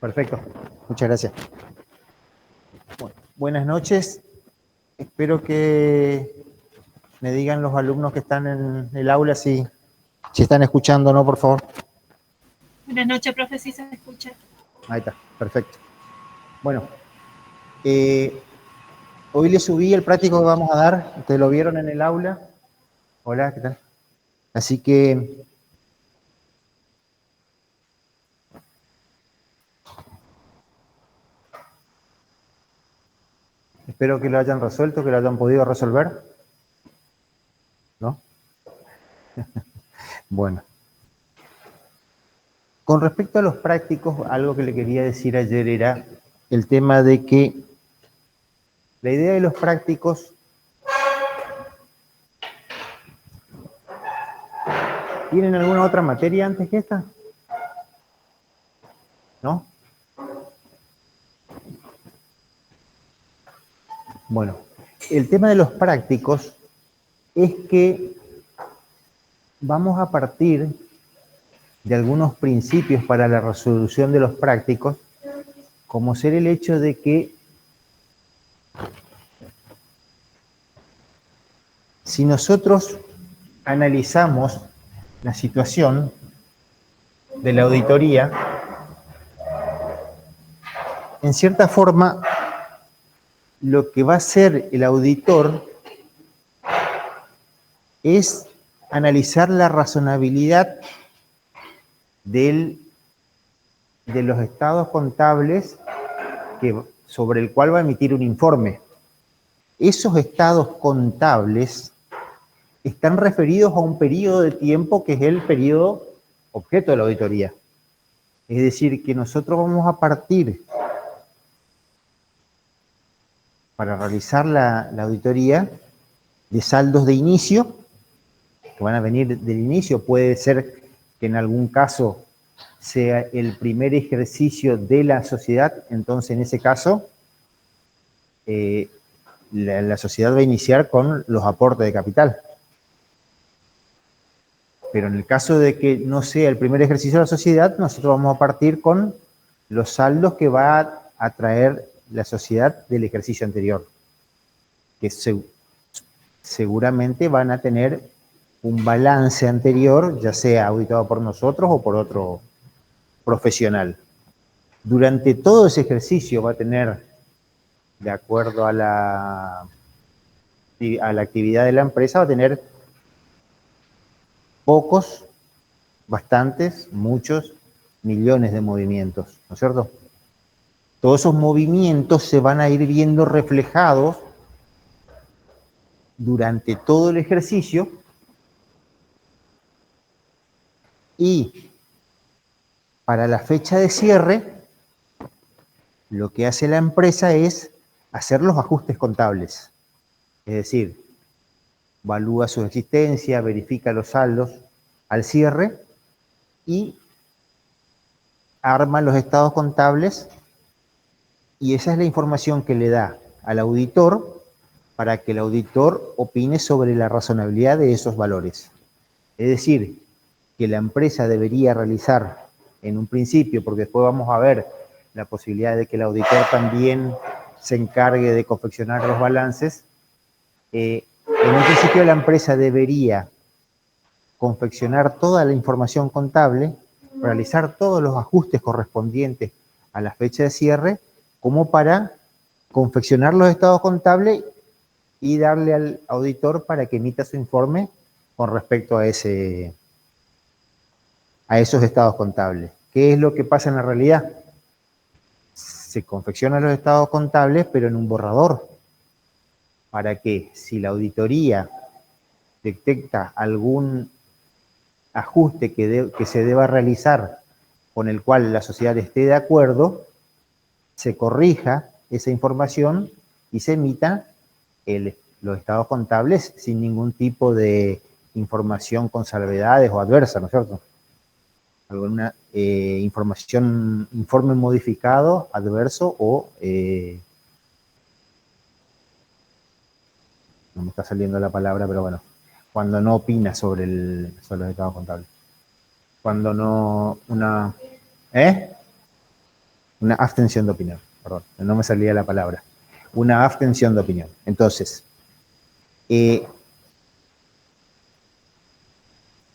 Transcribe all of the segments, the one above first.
Perfecto, muchas gracias. Bueno, buenas noches. Espero que me digan los alumnos que están en el aula si están escuchando o no, por favor. Buenas noches, profe, si se escucha. Ahí está, perfecto. Bueno, hoy les subí el práctico que vamos a dar. Ustedes lo vieron en el aula. Hola, ¿qué tal? Así que espero que lo hayan resuelto, que lo hayan podido resolver. ¿No? Bueno. Con respecto a los prácticos, algo que le quería decir ayer era el tema de que la idea de los prácticos ¿tienen alguna otra materia antes que esta? ¿No? Bueno, el tema de los prácticos es que vamos a partir de algunos principios para la resolución de los prácticos, como ser el hecho de que si nosotros analizamos la situación de la auditoría, en cierta forma, lo que va a hacer el auditor es analizar la razonabilidad de los estados contables sobre el cual va a emitir un informe. Esos estados contables están referidos a un periodo de tiempo que es el periodo objeto de la auditoría. Es decir, que nosotros vamos a partir para realizar la auditoría de saldos de inicio, que van a venir del inicio. Puede ser que en algún caso sea el primer ejercicio de la sociedad, entonces en ese caso la sociedad va a iniciar con los aportes de capital. Pero en el caso de que no sea el primer ejercicio de la sociedad, nosotros vamos a partir con los saldos que va a traer la sociedad del ejercicio anterior, que seguramente van a tener un balance anterior, ya sea auditado por nosotros o por otro profesional. Durante todo ese ejercicio va a tener, de acuerdo a la actividad de la empresa, va a tener pocos, bastantes, muchos, millones de movimientos, ¿no es cierto? Todos esos movimientos se van a ir viendo reflejados durante todo el ejercicio y para la fecha de cierre, lo que hace la empresa es hacer los ajustes contables. Es decir, evalúa su existencia, verifica los saldos al cierre y arma los estados contables, y esa es la información que le da al auditor para que el auditor opine sobre la razonabilidad de esos valores. Es decir, que la empresa debería realizar en un principio, porque después vamos a ver la posibilidad de que el auditor también se encargue de confeccionar los balances. En un principio la empresa debería confeccionar toda la información contable, realizar todos los ajustes correspondientes a la fecha de cierre, como para confeccionar los estados contables y darle al auditor para que emita su informe con respecto a esos estados contables. ¿Qué es lo que pasa en la realidad? Se confeccionan los estados contables, pero en un borrador, para que si la auditoría detecta algún ajuste que se deba realizar con el cual la sociedad esté de acuerdo, se corrija esa información y se emita los estados contables sin ningún tipo de información con salvedades o adversa, ¿no es cierto? Alguna información, informe modificado, adverso o no me está saliendo la palabra, pero bueno, cuando no opina sobre los estados contables. Cuando no, Una abstención de opinión, perdón, no me salía la palabra. Una abstención de opinión. Entonces,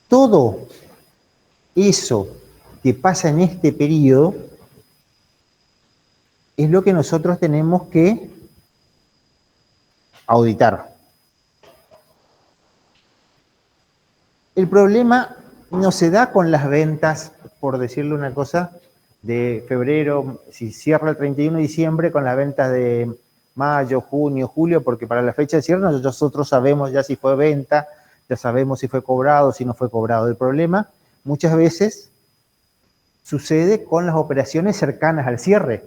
todo eso que pasa en este periodo es lo que nosotros tenemos que auditar. El problema no se da con las ventas, por decirle una cosa, de febrero, si cierra el 31 de diciembre, con las ventas de mayo, junio, julio, porque para la fecha de cierre nosotros sabemos ya si fue venta, ya sabemos si fue cobrado, si no fue cobrado. El problema muchas veces sucede con las operaciones cercanas al cierre,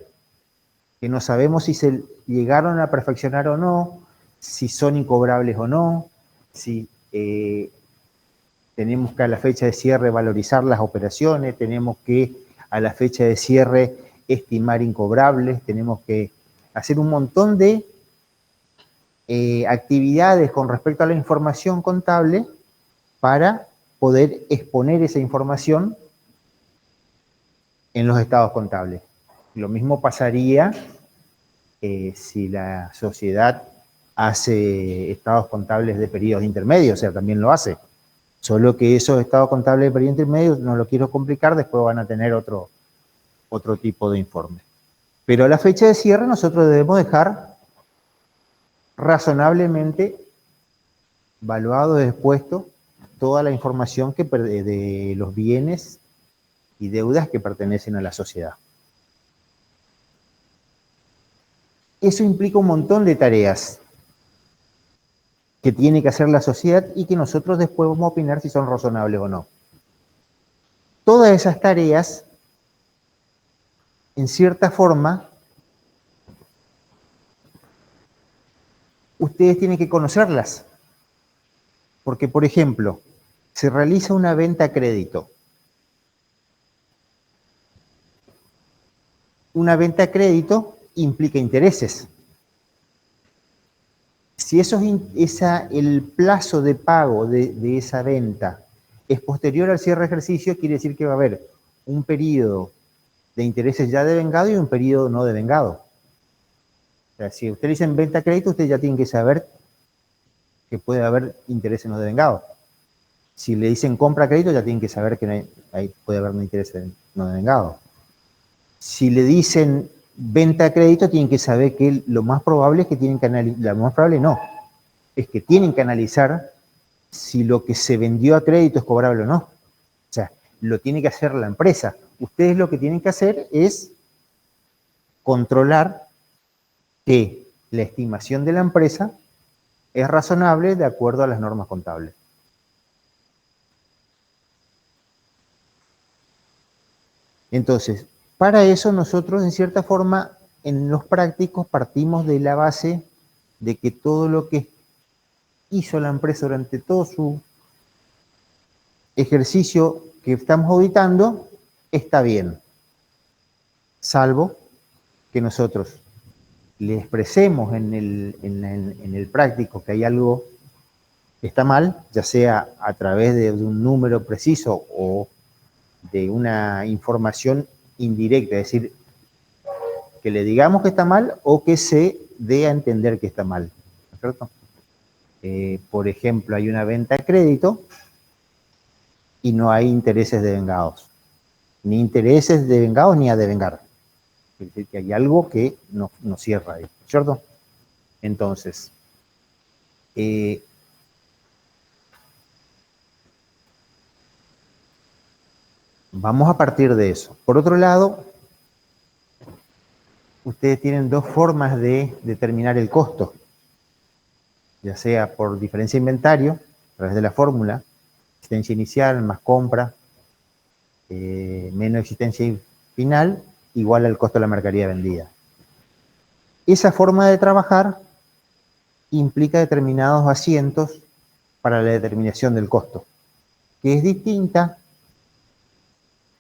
que no sabemos si se llegaron a perfeccionar o no, si son incobrables o no, si tenemos que a la fecha de cierre valorizar las operaciones, tenemos que a la fecha de cierre estimar incobrables, tenemos que hacer un montón de actividades con respecto a la información contable para poder exponer esa información en los estados contables. Lo mismo pasaría si la sociedad hace estados contables de periodos intermedios, o sea, también lo hace. Solo que esos estados contables de periodo intermedio, no lo quiero complicar, después van a tener otro tipo de informe. Pero a la fecha de cierre nosotros debemos dejar razonablemente evaluado y expuesto toda la información de los bienes y deudas que pertenecen a la sociedad. Eso implica un montón de tareas que tiene que hacer la sociedad y que nosotros después vamos a opinar si son razonables o no. Todas esas tareas, en cierta forma, ustedes tienen que conocerlas. Porque, por ejemplo, se realiza una venta a crédito. Una venta a crédito implica intereses. Si el plazo de pago de esa venta es posterior al cierre de ejercicio, quiere decir que va a haber un periodo de intereses ya devengado y un periodo no devengado. O sea, si ustedes dicen venta a crédito, ustedes ya tienen que saber que puede haber intereses no devengados. Si le dicen compra a crédito, ya tienen que saber que puede haber un interés no devengado. Si le dicen venta a crédito, tienen que saber que lo más probable es que tienen que analizar, lo más probable no, es que tienen que analizar si lo que se vendió a crédito es cobrable o no. O sea, lo tiene que hacer la empresa. Ustedes lo que tienen que hacer es controlar que la estimación de la empresa es razonable de acuerdo a las normas contables. Entonces, para eso nosotros, en cierta forma, en los prácticos partimos de la base de que todo lo que hizo la empresa durante todo su ejercicio que estamos auditando está bien, salvo que nosotros le expresemos en el práctico que hay algo que está mal, ya sea a través de un número preciso o de una información indirecta, es decir, que le digamos que está mal o que se dé a entender que está mal, ¿no es cierto? Por ejemplo, hay una venta a crédito y no hay intereses devengados, ni intereses devengados ni a devengar. Es decir, que hay algo que no cierra ahí, ¿cierto? Entonces, vamos a partir de eso. Por otro lado, ustedes tienen dos formas de determinar el costo, ya sea por diferencia de inventario, a través de la fórmula, existencia inicial más compra, menos existencia final, igual al costo de la mercadería vendida. Esa forma de trabajar implica determinados asientos para la determinación del costo, que es distinta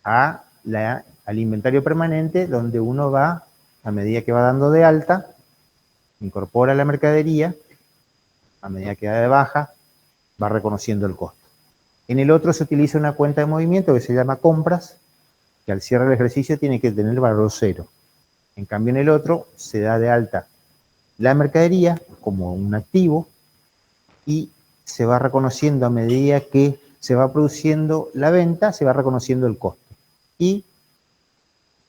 al inventario permanente, donde uno va, a medida que va dando de alta, incorpora la mercadería, a medida que da de baja, va reconociendo el costo. En el otro se utiliza una cuenta de movimiento que se llama compras, que al cierre del ejercicio tiene que tener valor cero. En cambio, en el otro se da de alta la mercadería como un activo y se va reconociendo a medida que se va produciendo la venta, se va reconociendo el costo. Y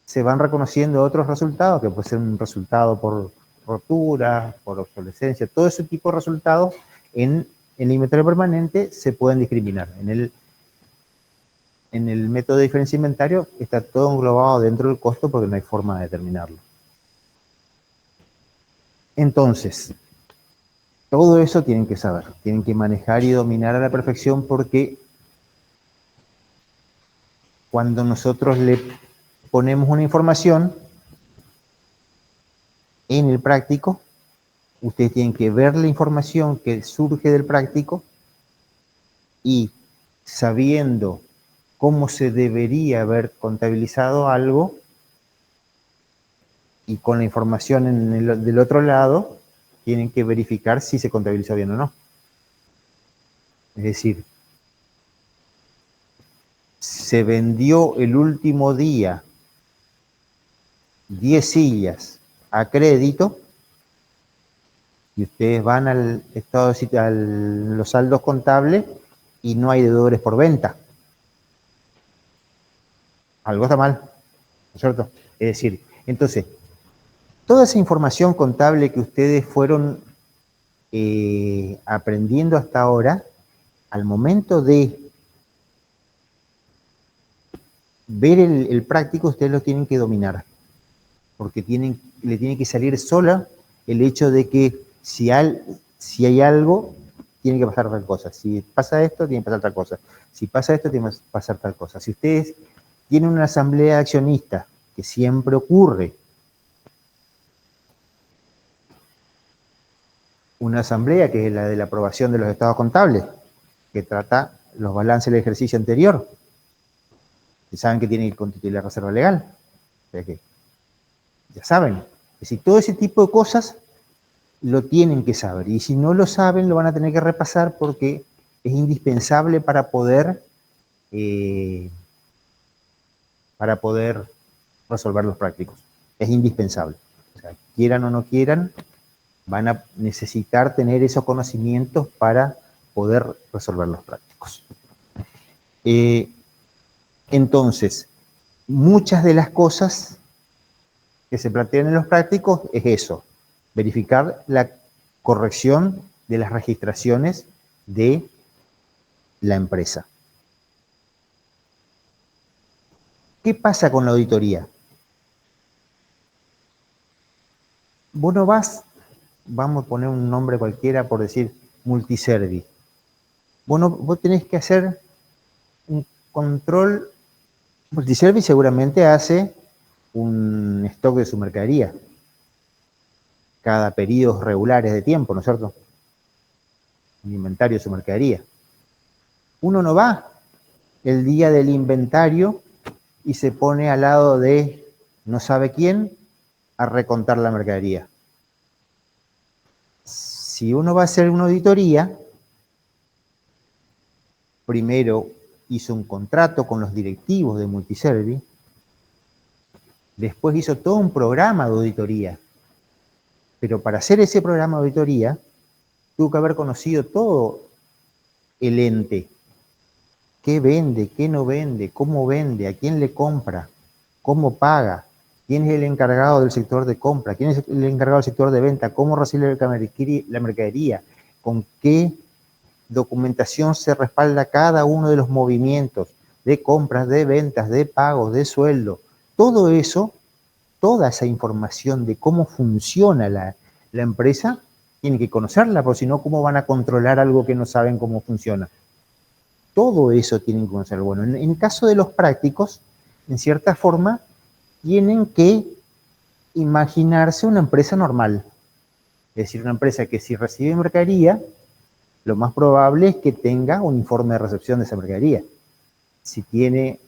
se van reconociendo otros resultados, que puede ser un resultado por rotura, por obsolescencia, todo ese tipo de resultados en el inventario permanente se pueden discriminar. En el método de diferencia de inventario está todo englobado dentro del costo porque no hay forma de determinarlo. Entonces, todo eso tienen que saber, tienen que manejar y dominar a la perfección porque cuando nosotros le ponemos una información en el práctico, ustedes tienen que ver la información que surge del práctico y sabiendo cómo se debería haber contabilizado algo y con la información del otro lado, tienen que verificar si se contabilizó bien o no. Es decir, se vendió el último día 10 sillas a crédito y ustedes van al estado a los saldos contables y no hay deudores por venta. Algo está mal, ¿no es cierto? Es decir, entonces, toda esa información contable que ustedes fueron aprendiendo hasta ahora, al momento de ver el práctico, ustedes lo tienen que dominar, porque le tiene que salir sola el hecho de que si hay algo, tiene que pasar tal cosa. Si pasa esto, tiene que pasar tal cosa. Si pasa esto, tiene que pasar tal cosa. Si ustedes tienen una asamblea de accionistas, que siempre ocurre, una asamblea que es la de la aprobación de los estados contables, que trata los balances del ejercicio anterior, que saben que tienen que constituir la reserva legal. O sea que ya saben. Es decir, todo ese tipo de cosas lo tienen que saber. Y si no lo saben, lo van a tener que repasar porque es indispensable para poder resolver los prácticos. Es indispensable. O sea, quieran o no quieran, van a necesitar tener esos conocimientos para poder resolver los prácticos. Entonces, muchas de las cosas que se plantean en los prácticos es eso, verificar la corrección de las registraciones de la empresa. ¿Qué pasa con la auditoría? Vos no vas, vamos a poner un nombre cualquiera por decir multiservice. Vos tenés que hacer un control. Multiservice seguramente hace un stock de su mercadería cada periodos regulares de tiempo, ¿no es cierto? Un inventario de su mercadería. Uno no va el día del inventario y se pone al lado de no sabe quién a recontar la mercadería. Si uno va a hacer una auditoría, primero hizo un contrato con los directivos de Multiservice, después hizo todo un programa de auditoría. Pero para hacer ese programa de auditoría, tuvo que haber conocido todo el ente. ¿Qué vende? ¿Qué no vende? ¿Cómo vende? ¿A quién le compra? ¿Cómo paga? ¿Quién es el encargado del sector de compra? ¿Quién es el encargado del sector de venta? ¿Cómo recibe la mercadería? ¿Con qué documentación se respalda cada uno de los movimientos de compras, de ventas, de pagos, de sueldo? Todo eso, toda esa información de cómo funciona la empresa, tienen que conocerla, porque si no, ¿cómo van a controlar algo que no saben cómo funciona? Todo eso tienen que conocerlo. Bueno, en caso de los prácticos, en cierta forma, tienen que imaginarse una empresa normal. Es decir, una empresa que si recibe mercadería, lo más probable es que tenga un informe de recepción de esa mercadería. Si tiene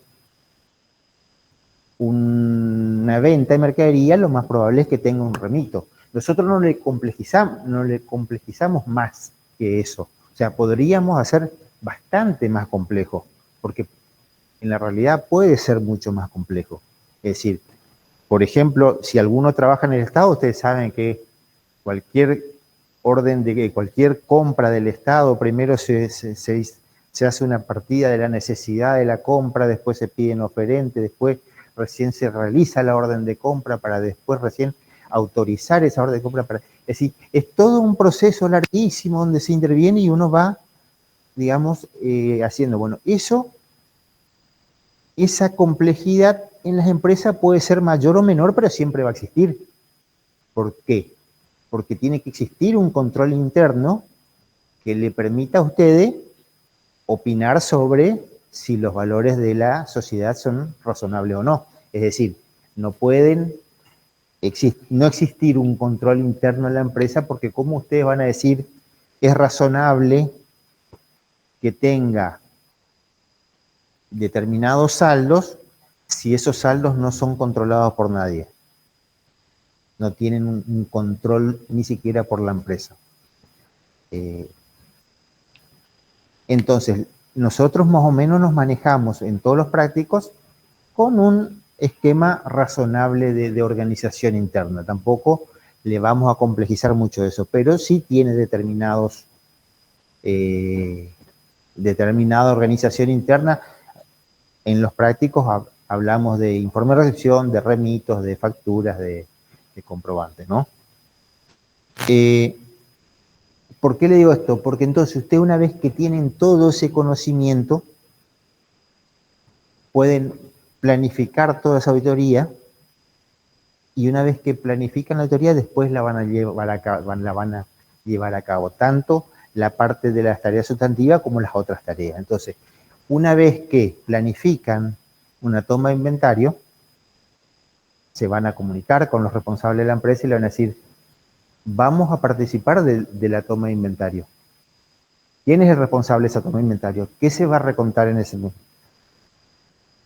una venta de mercadería, lo más probable es que tenga un remito. Nosotros no le complejizamos más que eso. O sea, podríamos hacer bastante más complejo, porque en la realidad puede ser mucho más complejo. Es decir, Por ejemplo, si alguno trabaja en el Estado, ustedes saben que cualquier orden de cualquier compra del Estado, primero se hace una partida de la necesidad de la compra, después se piden oferentes, después recién se realiza la orden de compra para después recién autorizar esa orden de compra. Es decir, es todo un proceso larguísimo donde se interviene y uno va, digamos, haciendo. Bueno, esa complejidad en las empresas puede ser mayor o menor, pero siempre va a existir. ¿Por qué? Porque tiene que existir un control interno que le permita a ustedes opinar sobre si los valores de la sociedad son razonables o no. Es decir, no pueden no existir un control interno en la empresa porque ¿cómo ustedes van a decir es razonable que tenga determinados saldos si esos saldos no son controlados por nadie? No tienen un control ni siquiera por la empresa. Entonces, nosotros más o menos nos manejamos en todos los prácticos con un esquema razonable de organización interna. Tampoco le vamos a complejizar mucho eso, pero sí tiene determinada organización interna. En los prácticos hablamos de informe de recepción, de remitos, de facturas, de comprobantes, ¿no? ¿Por qué le digo esto? Porque entonces usted una vez que tienen todo ese conocimiento, pueden planificar toda esa auditoría y una vez que planifican la auditoría, después la van a llevar a cabo, tanto la parte de las tareas sustantivas como las otras tareas. Entonces, una vez que planifican una toma de inventario, se van a comunicar con los responsables de la empresa y le van a decir, vamos a participar de la toma de inventario. ¿Quién es el responsable de esa toma de inventario? ¿Qué se va a recontar en ese momento?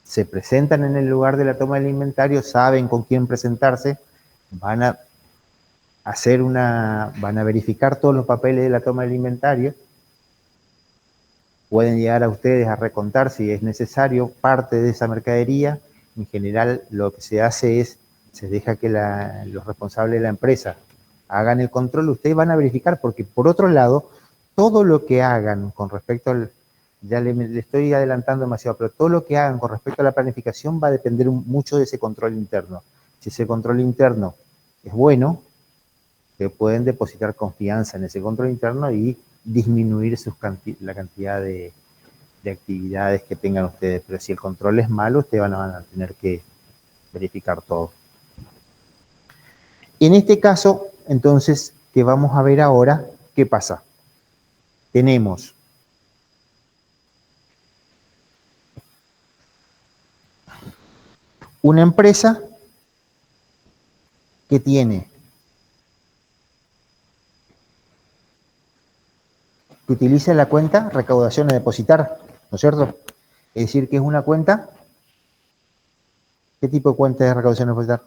Se presentan en el lugar de la toma del inventario, saben con quién presentarse, van a verificar todos los papeles de la toma del inventario, pueden llegar a ustedes a recontar si es necesario parte de esa mercadería. En general lo que se hace es, se deja que los responsables de la empresa hagan el control, ustedes van a verificar, porque por otro lado, todo lo que hagan con respecto al, ya le estoy adelantando demasiado, pero todo lo que hagan con respecto a la planificación va a depender mucho de ese control interno. Si ese control interno es bueno, que pueden depositar confianza en ese control interno y disminuir la cantidad de actividades que tengan ustedes. Pero si el control es malo, ustedes van a tener que verificar todo. En este caso, entonces, que vamos a ver ahora, ¿qué pasa? Tenemos una empresa que utiliza la cuenta recaudación a depositar, ¿no es cierto? Es decir, que es una cuenta. ¿Qué tipo de cuenta de recaudación a depositar?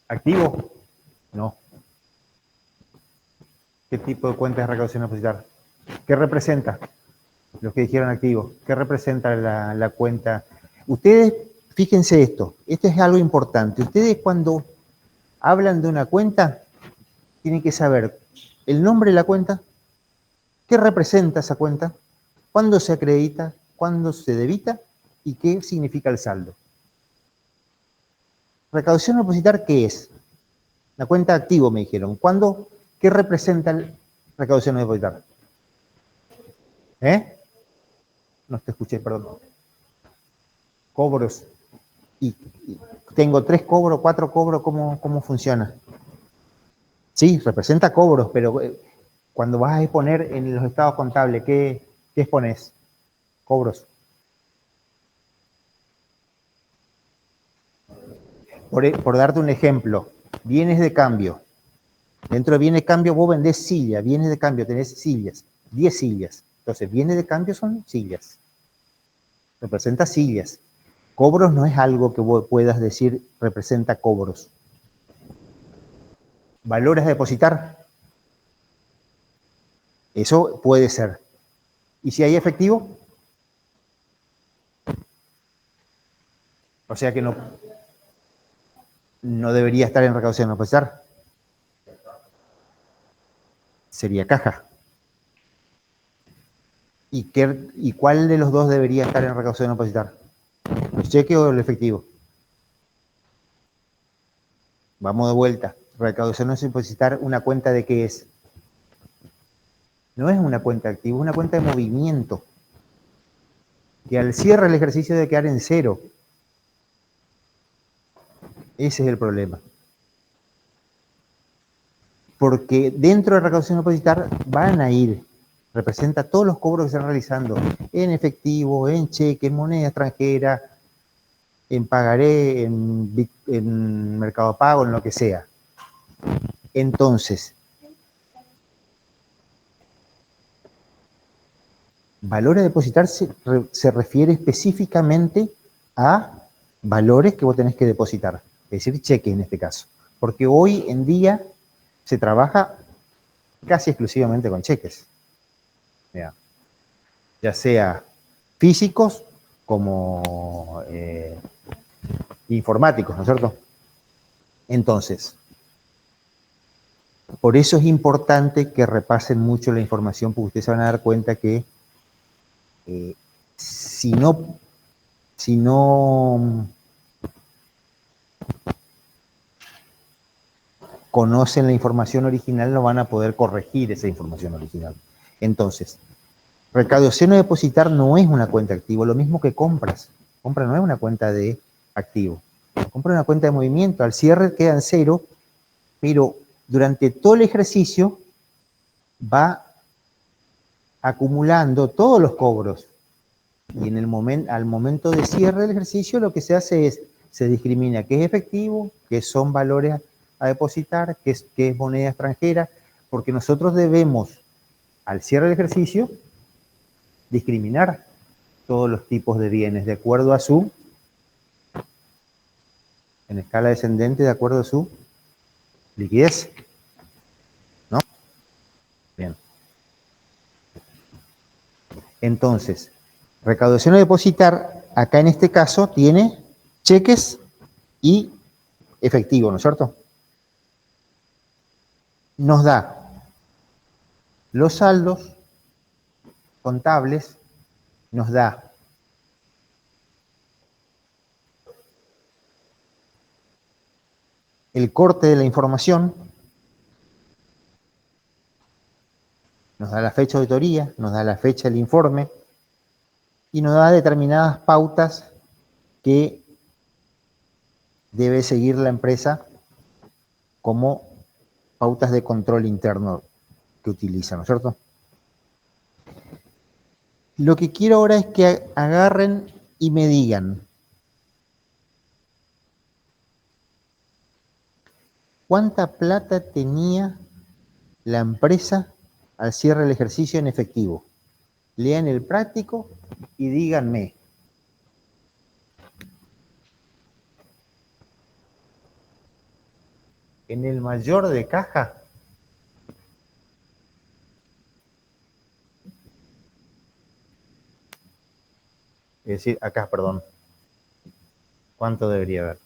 ¿Activo? No. ¿Qué tipo de cuenta de recaudación a depositar? ¿Qué representa? Los que dijeron activo. ¿Qué representa la cuenta? Ustedes, fíjense esto es algo importante. Ustedes cuando hablan de una cuenta, tienen que saber el nombre de la cuenta, qué representa esa cuenta, cuándo se acredita, cuándo se debita y qué significa el saldo. Recaudación a depositar, ¿qué es? La cuenta de activo, me dijeron. ¿Qué representa la recaudación a depositar? No te escuché, perdón. Cobros. Y tengo 3 cobros, 4 cobros, ¿cómo funciona? Sí, representa cobros, pero cuando vas a exponer en los estados contables, ¿qué expones? Cobros. Por darte un ejemplo, bienes de cambio. Dentro de bienes de cambio vos vendés sillas, bienes de cambio tenés sillas, 10 sillas. Entonces, bienes de cambio son sillas. Representa sillas. Cobros no es algo que vos puedas decir representa cobros. ¿Valores a depositar? Eso puede ser. ¿Y si hay efectivo? O sea que no debería estar en recaudación a depositar. Sería caja. ¿Y cuál de los dos debería estar en recaudación a depositar? ¿El cheque o el efectivo? Vamos de vuelta. Recaudación a depositar, ¿una cuenta de qué es? No es una cuenta activa, es una cuenta de movimiento. Que al cierre el ejercicio debe quedar en cero. Ese es el problema. Porque dentro de recaudación a depositar van a ir, representa todos los cobros que se están realizando en efectivo, en cheque, en moneda extranjera, en pagaré, en mercado pago, en lo que sea. Entonces, valor a depositar se refiere específicamente a valores que vos tenés que depositar, es decir, cheques en este caso. Porque hoy en día se trabaja casi exclusivamente con cheques. Ya sea físicos como informáticos, ¿no es cierto? Entonces, por eso es importante que repasen mucho la información, porque ustedes se van a dar cuenta que si no conocen la información original, no van a poder corregir esa información original. Entonces, recaudación a depositar no es una cuenta activo, lo mismo que compras. Compra no es una cuenta de activo. Compra es una cuenta de movimiento, al cierre queda en cero, pero durante todo el ejercicio va acumulando todos los cobros. Y en al momento de cierre del ejercicio lo que se hace es, se discrimina qué es efectivo, qué son valores a depositar, qué es moneda extranjera, porque nosotros debemos, al cierre del ejercicio, discriminar todos los tipos de bienes de acuerdo a su, en escala descendente, de acuerdo a su liquidez. ¿No? Bien. Entonces, recaudación a depositar, acá en este caso, tiene cheques y efectivo, ¿no es cierto? Nos da los saldos contables, nos da el corte de la información, nos da la fecha de auditoría, nos da la fecha del informe y nos da determinadas pautas que debe seguir la empresa como pautas de control interno que utiliza, ¿no es cierto? Lo que quiero ahora es que agarren y me digan cuánta plata tenía la empresa al cierre del ejercicio en efectivo. Lean el práctico y díganme. En el mayor de caja, es decir, acá, perdón, ¿cuánto debería haber?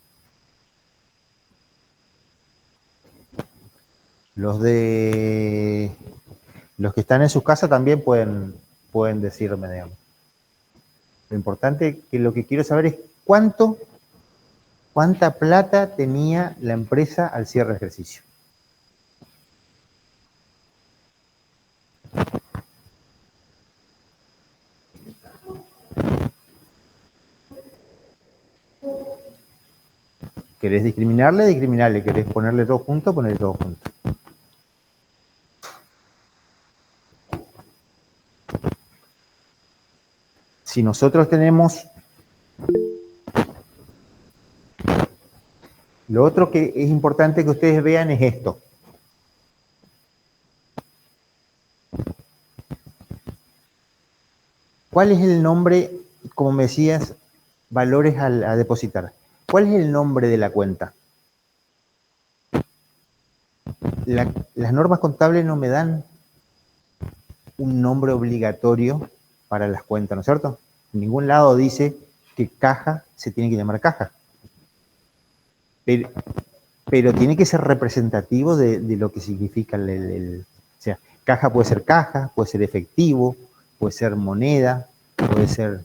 Los que están en sus casas también pueden decirme, digamos. Lo importante, que lo que quiero saber es cuánta plata tenía la empresa al cierre del ejercicio. ¿Querés discriminarle? Discriminarle. ¿Querés ponerle todo junto? Ponerle todo junto. Si nosotros tenemos... Lo otro que es importante que ustedes vean es esto. ¿Cuál es el nombre, como me decías, valores a depositar? ¿Cuál es el nombre de la cuenta? Las normas contables no me dan un nombre obligatorio para las cuentas, ¿no es cierto? En ningún lado dice que caja se tiene que llamar caja. Pero tiene que ser representativo de lo que significa o sea, caja puede ser efectivo, puede ser moneda, puede ser...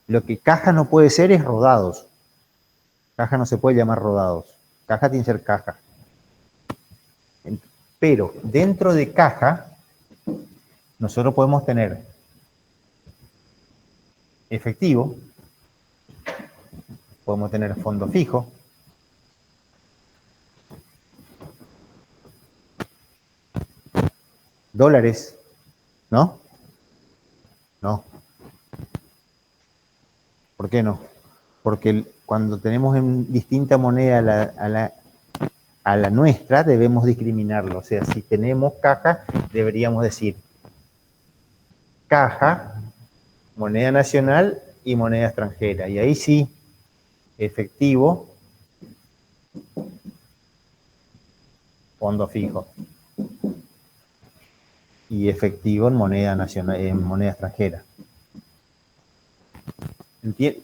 Lo que caja no puede ser es rodados. Caja no se puede llamar rodados. Caja tiene que ser caja. Pero dentro de caja, nosotros podemos tener efectivo, podemos tener fondo fijo, dólares, ¿no? No. ¿Por qué no? Porque cuando tenemos en distinta moneda a la nuestra, debemos discriminarlo. O sea, si tenemos caja, deberíamos decir caja, moneda nacional y moneda extranjera. Y ahí sí, efectivo, fondo fijo. Y efectivo en moneda nacional, en moneda extranjera.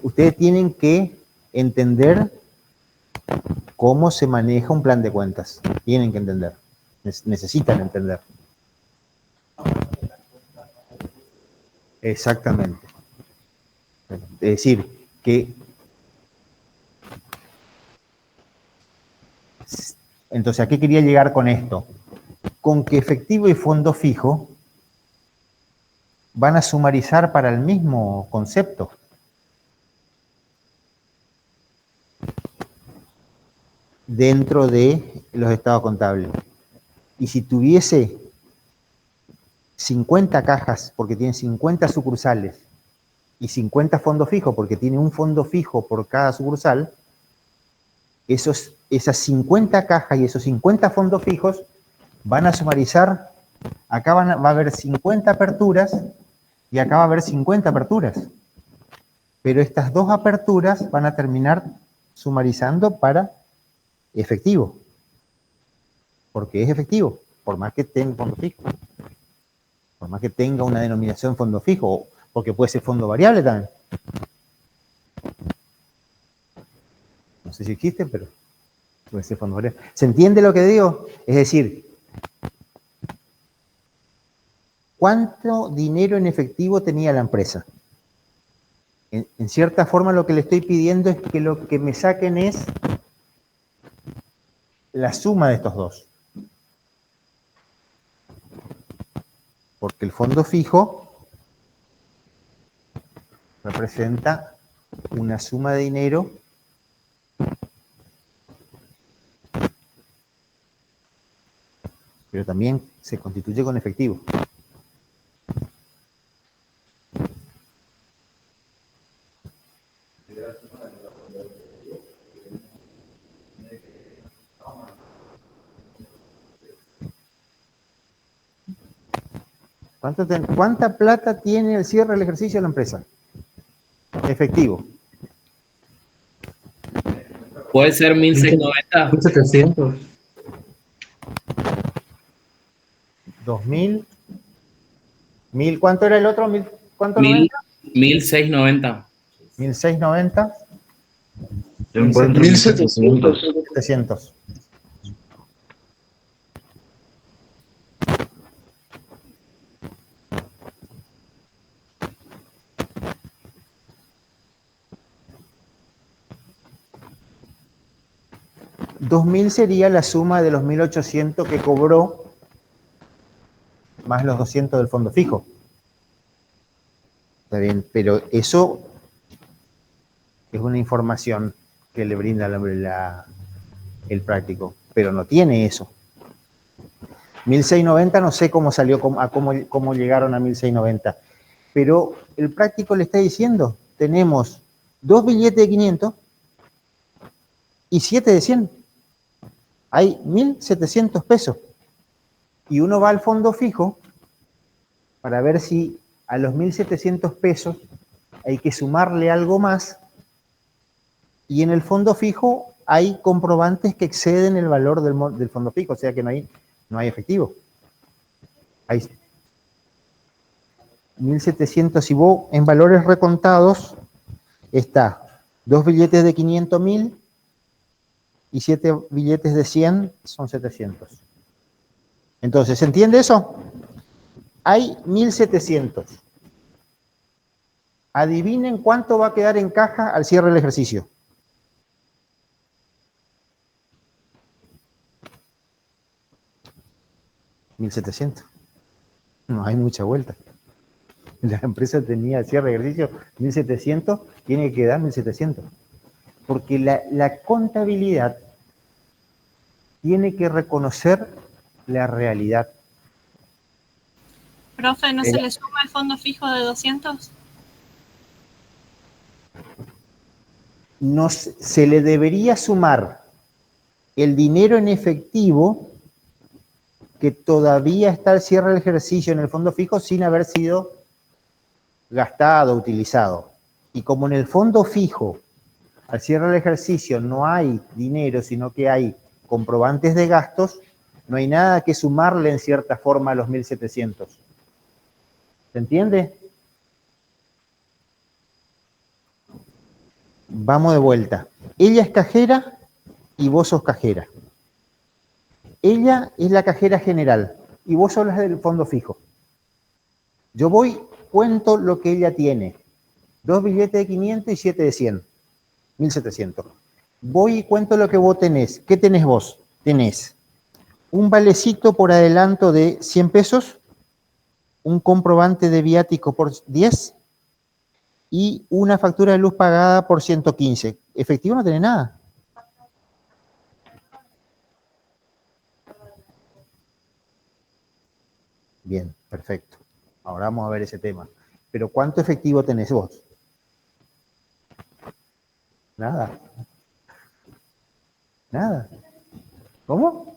Ustedes tienen que entender cómo se maneja un plan de cuentas. Tienen que entender. Necesitan entender. Exactamente. Es decir, que... Entonces, ¿a qué quería llegar con esto? Con que efectivo y fondo fijo van a sumarizar para el mismo concepto. Dentro de los estados contables. Y si tuviese 50 cajas, porque tiene 50 sucursales, y 50 fondos fijos, porque tiene un fondo fijo por cada sucursal, esas 50 cajas y esos 50 fondos fijos van a sumarizar, acá va a haber 50 aperturas, y acá va a haber 50 aperturas. Pero estas dos aperturas van a terminar sumarizando para efectivo. Porque es efectivo, por más que tenga fondo fijo. Por más que tenga una denominación fondo fijo, porque puede ser fondo variable también. No sé si existe, pero puede ser fondo variable. ¿Se entiende lo que digo? Es decir, ¿cuánto dinero en efectivo tenía la empresa? En cierta forma lo que le estoy pidiendo es que lo que me saquen es la suma de estos dos. Porque el fondo fijo representa una suma de dinero pero también se constituye con efectivo. ¿Cuánta plata tiene el cierre del ejercicio de la empresa? Efectivo. Puede ser 1690. 1700. 2000. ¿Cuánto era el otro? ¿Cuánto? 1690. 1690. Yo encuentro 1700. 700. $2000 sería la suma de los 1800 que cobró más los 200 del fondo fijo. Está bien, pero eso es una información que le brinda el práctico, pero no tiene eso. 1690 no sé cómo salió, cómo llegaron a 1690, pero el práctico le está diciendo, tenemos 2 billetes de 500 y 7 de 100. Hay 1.700 pesos. Y uno va al fondo fijo para ver si a los 1.700 pesos hay que sumarle algo más. Y en el fondo fijo hay comprobantes que exceden el valor del fondo fijo, o sea que no hay efectivo. Hay 1.700, si vos en valores recontados, está 2 billetes de 500.000 y 7 billetes de 100 son 700. Entonces, ¿se entiende eso? Hay 1.700. Adivinen cuánto va a quedar en caja al cierre del ejercicio. $1.700. No hay mucha vuelta. La empresa tenía el cierre de ejercicio 1.700, tiene que quedar 1.700. Porque la contabilidad tiene que reconocer la realidad. Profe, ¿no se le suma el fondo fijo de 200? Se le debería sumar el dinero en efectivo que todavía está al cierre del ejercicio en el fondo fijo sin haber sido gastado, utilizado. Y como en el fondo fijo, al cierre del ejercicio no hay dinero, sino que hay comprobantes de gastos, no hay nada que sumarle en cierta forma a los 1.700. ¿Se entiende? Vamos de vuelta. Ella es cajera y vos sos cajera. Ella es la cajera general y vos sos la del fondo fijo. Yo voy, cuento lo que ella tiene. 2 billetes de 500 y 7 de 100. 1.700. Voy y cuento lo que vos tenés. ¿Qué tenés vos? Tenés un valecito por adelanto de 100 pesos, un comprobante de viático por 10 y una factura de luz pagada por 115. Efectivo no tenés nada. Bien, perfecto. Ahora vamos a ver ese tema. Pero ¿cuánto efectivo tenés vos? Nada. Nada. ¿Cómo?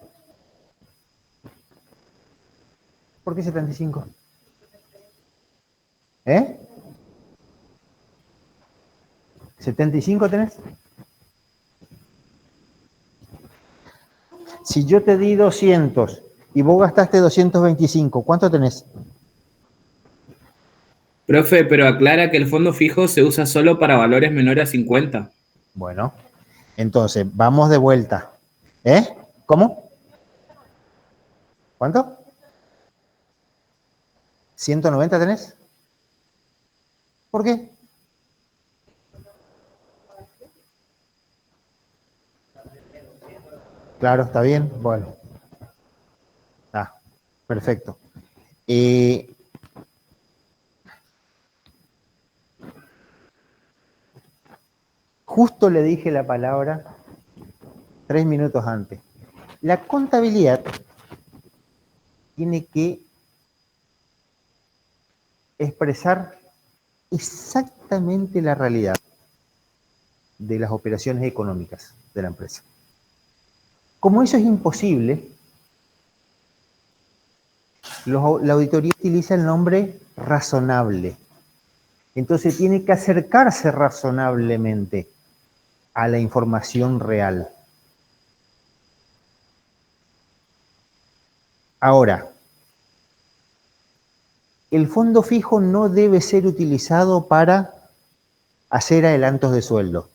¿Por qué 75? ¿Eh? ¿75 tenés? Si yo te di 200 y vos gastaste 225, ¿cuánto tenés? Profe, pero aclara que el fondo fijo se usa solo para valores menores a 50. Bueno, entonces, vamos de vuelta. ¿Eh? ¿Cómo? ¿Cuánto? ¿190 tenés? ¿Por qué? Claro, está bien. Bueno. Ah, perfecto. Justo le dije la palabra 3 minutos antes. La contabilidad tiene que expresar exactamente la realidad de las operaciones económicas de la empresa. Como eso es imposible, la auditoría utiliza el nombre razonable. Entonces tiene que acercarse razonablemente a la información real. Ahora, el fondo fijo no debe ser utilizado para hacer adelantos de sueldo,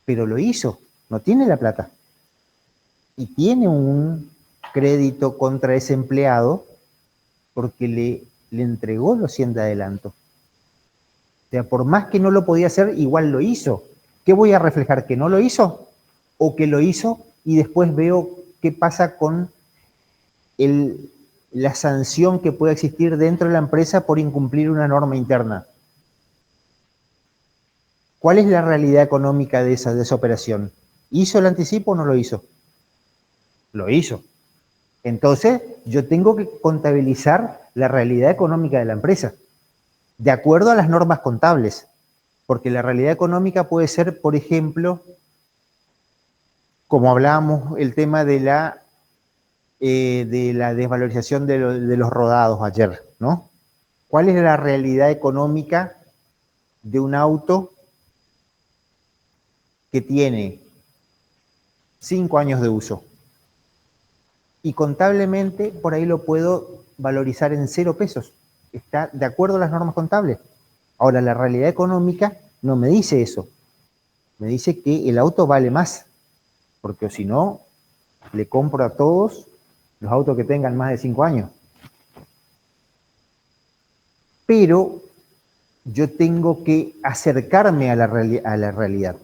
pero lo hizo, no tiene la plata. Y tiene un crédito contra ese empleado porque le entregó los 100 de adelanto. O sea, por más que no lo podía hacer, igual lo hizo. ¿Qué voy a reflejar? ¿Que no lo hizo? ¿O que lo hizo y después veo qué pasa con la sanción que puede existir dentro de la empresa por incumplir una norma interna? ¿Cuál es la realidad económica de esa operación? ¿Hizo el anticipo o no lo hizo? Lo hizo. Entonces, yo tengo que contabilizar la realidad económica de la empresa, de acuerdo a las normas contables, porque la realidad económica puede ser, por ejemplo, como hablábamos, el tema de la desvalorización de los rodados ayer, ¿no? ¿Cuál es la realidad económica de un auto que tiene 5 años de uso? Y contablemente por ahí lo puedo valorizar en 0 pesos. Está de acuerdo a las normas contables. Ahora, la realidad económica No me dice eso. Me dice que el auto vale más, porque si no, le compro a todos los autos que tengan más de 5 años. Pero yo tengo que acercarme a la realidad.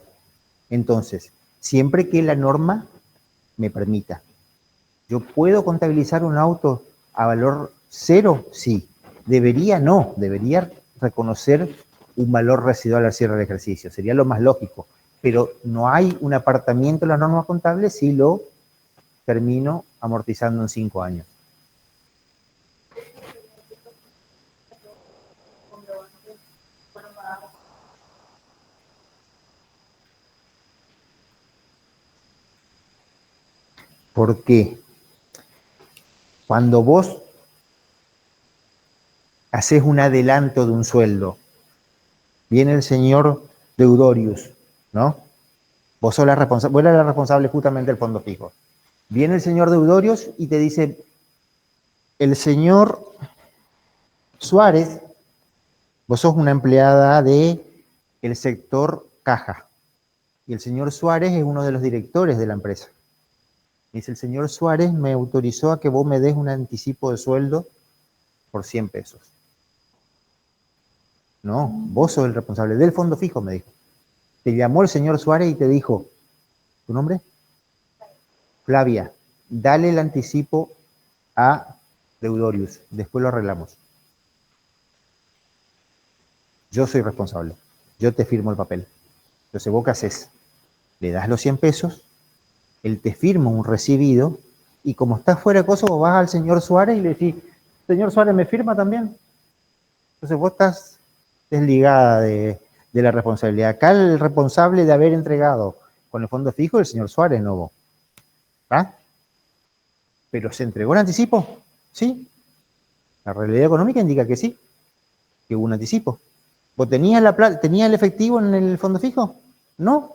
Entonces, siempre que la norma me permita. ¿Yo puedo contabilizar un auto a valor cero? Sí. ¿Debería? No. Debería reconocer un valor residual al cierre del ejercicio. Sería lo más lógico. Pero no hay un apartamiento en la norma contable si lo termino amortizando en 5 años. Porque cuando vos haces un adelanto de un sueldo, viene el señor Deudorius, ¿no? Vos eres la responsable justamente del fondo fijo. Viene el señor Deudorius y te dice, el señor Suárez, vos sos una empleada del sector caja, y el señor Suárez es uno de los directores de la empresa. Dice, el señor Suárez me autorizó a que vos me des un anticipo de sueldo por 100 pesos. No, vos sos el responsable del fondo fijo, me dijo. Te llamó el señor Suárez y te dijo, ¿tu nombre? Flavia, dale el anticipo a Deudorius, después lo arreglamos. Yo soy responsable, yo te firmo el papel. Entonces, ¿vos qué haces? Le das los 100 pesos, él te firma un recibido, y como estás fuera de coso, vos vas al señor Suárez y le decís, señor Suárez, ¿me firma también? Entonces vos estás desligada de la responsabilidad. Acá el responsable de haber entregado con el fondo fijo es el señor Suárez, no vos. ¿Ah? ¿Pero se entregó el anticipo? Sí. La realidad económica indica que sí, que hubo un anticipo. ¿Vos tenías el efectivo en el fondo fijo? No.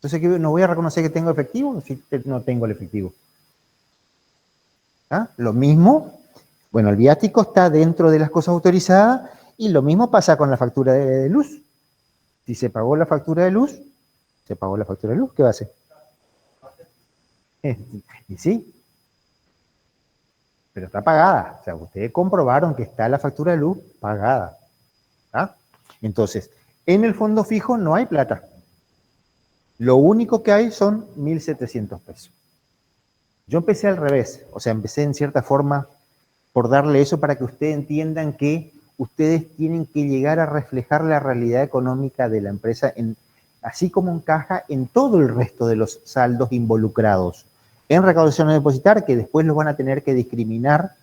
Entonces, ¿no voy a reconocer que tengo efectivo si no tengo el efectivo? ¿Ah? Lo mismo, bueno, el viático está dentro de las cosas autorizadas, y lo mismo pasa con la factura de luz. Si se pagó la factura de luz, se pagó la factura de luz, ¿qué va a hacer? Y sí, pero está pagada. O sea, ustedes comprobaron que está la factura de luz pagada. ¿Ah? Entonces, en el fondo fijo no hay plata. Lo único que hay son 1.700 pesos. Yo empecé al revés, o sea, empecé en cierta forma por darle eso para que ustedes entiendan que ustedes tienen que llegar a reflejar la realidad económica de la empresa, así como encaja en todo el resto de los saldos involucrados en recaudación a depositar, que después los van a tener que discriminar,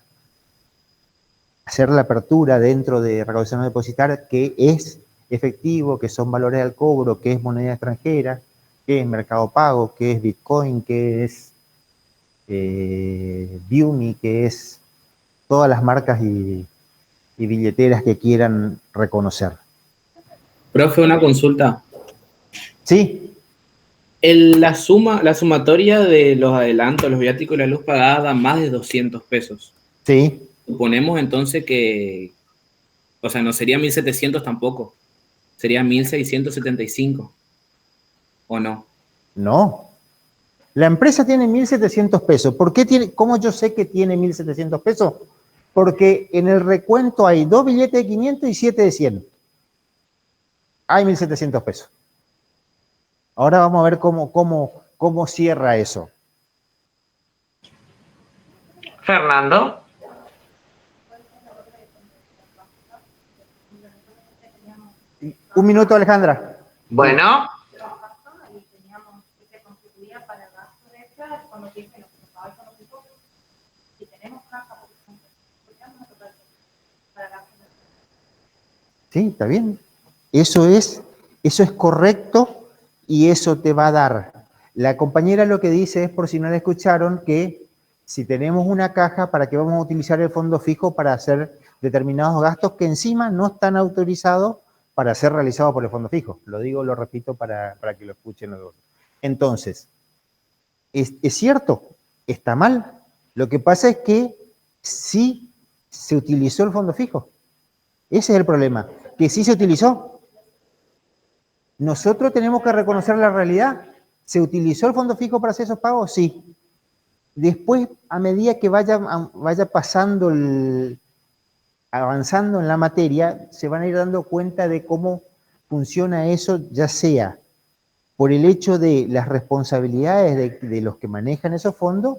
hacer la apertura dentro de recaudación a depositar, que es efectivo, que son valores al cobro, que es moneda extranjera, que es Mercado Pago, que es Bitcoin, que es Viumi, que es todas las marcas y billeteras que quieran reconocer. Profe, una consulta. Sí. La sumatoria de los adelantos, los viáticos y la luz pagada da más de 200 pesos. Sí. Suponemos entonces que, o sea, no sería 1.700 tampoco, sería 1.675, ¿o no? No. La empresa tiene 1.700 pesos. ¿Por qué tiene? ¿Cómo yo sé que tiene 1.700 pesos? Porque en el recuento hay 2 billetes de 500 y 7 de 100. Hay 1.700 pesos. Ahora vamos a ver cómo cierra eso. Fernando. Un minuto, Alejandra. Bueno. Sí, está bien. Eso es correcto, y eso te va a dar. La compañera lo que dice es, por si no la escucharon, que si tenemos una caja, ¿para qué vamos a utilizar el fondo fijo para hacer determinados gastos que encima no están autorizados para ser realizados por el fondo fijo? Lo repito para que lo escuchen los dos. Entonces, ¿es cierto? ¿Está mal? Lo que pasa es que sí se utilizó el fondo fijo. Ese es el problema, que sí se utilizó. Nosotros tenemos que reconocer la realidad. ¿Se utilizó el fondo fijo para hacer esos pagos? Sí. Después, a medida que vaya pasando, avanzando en la materia, se van a ir dando cuenta de cómo funciona eso, ya sea por el hecho de las responsabilidades de los que manejan esos fondos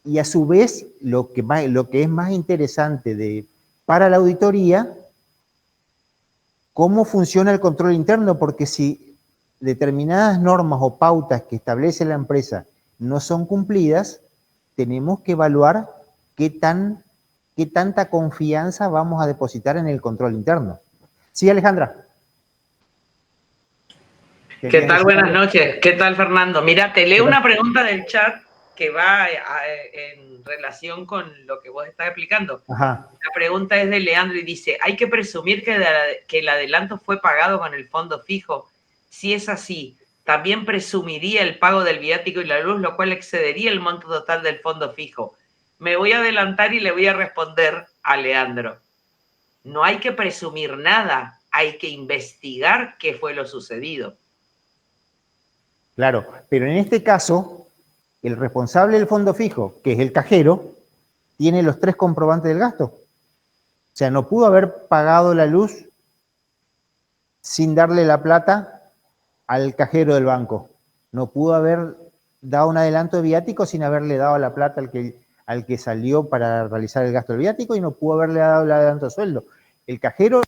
y a su vez lo que es más interesante para la auditoría, cómo funciona el control interno, porque si determinadas normas o pautas que establece la empresa no son cumplidas, tenemos que evaluar qué tanta confianza vamos a depositar en el control interno. Sí, Alejandra. ¿Qué tal? Buenas noches. ¿Qué tal, Fernando? Mira, te leo una pregunta del chat que va en relación con lo que vos estás explicando. Ajá. La pregunta es de Leandro y dice, ¿hay que presumir que el adelanto fue pagado con el fondo fijo? Si es así, también presumiría el pago del viático y la luz, lo cual excedería el monto total del fondo fijo. Me voy a adelantar y le voy a responder a Leandro. No hay que presumir nada, hay que investigar qué fue lo sucedido. Claro, pero en este caso, el responsable del fondo fijo, que es el cajero, tiene los 3 comprobantes del gasto. O sea, no pudo haber pagado la luz sin darle la plata al cajero del banco. No pudo haber dado un adelanto de viático sin haberle dado la plata al que salió para realizar el gasto del viático y no pudo haberle dado el adelanto de sueldo. El cajero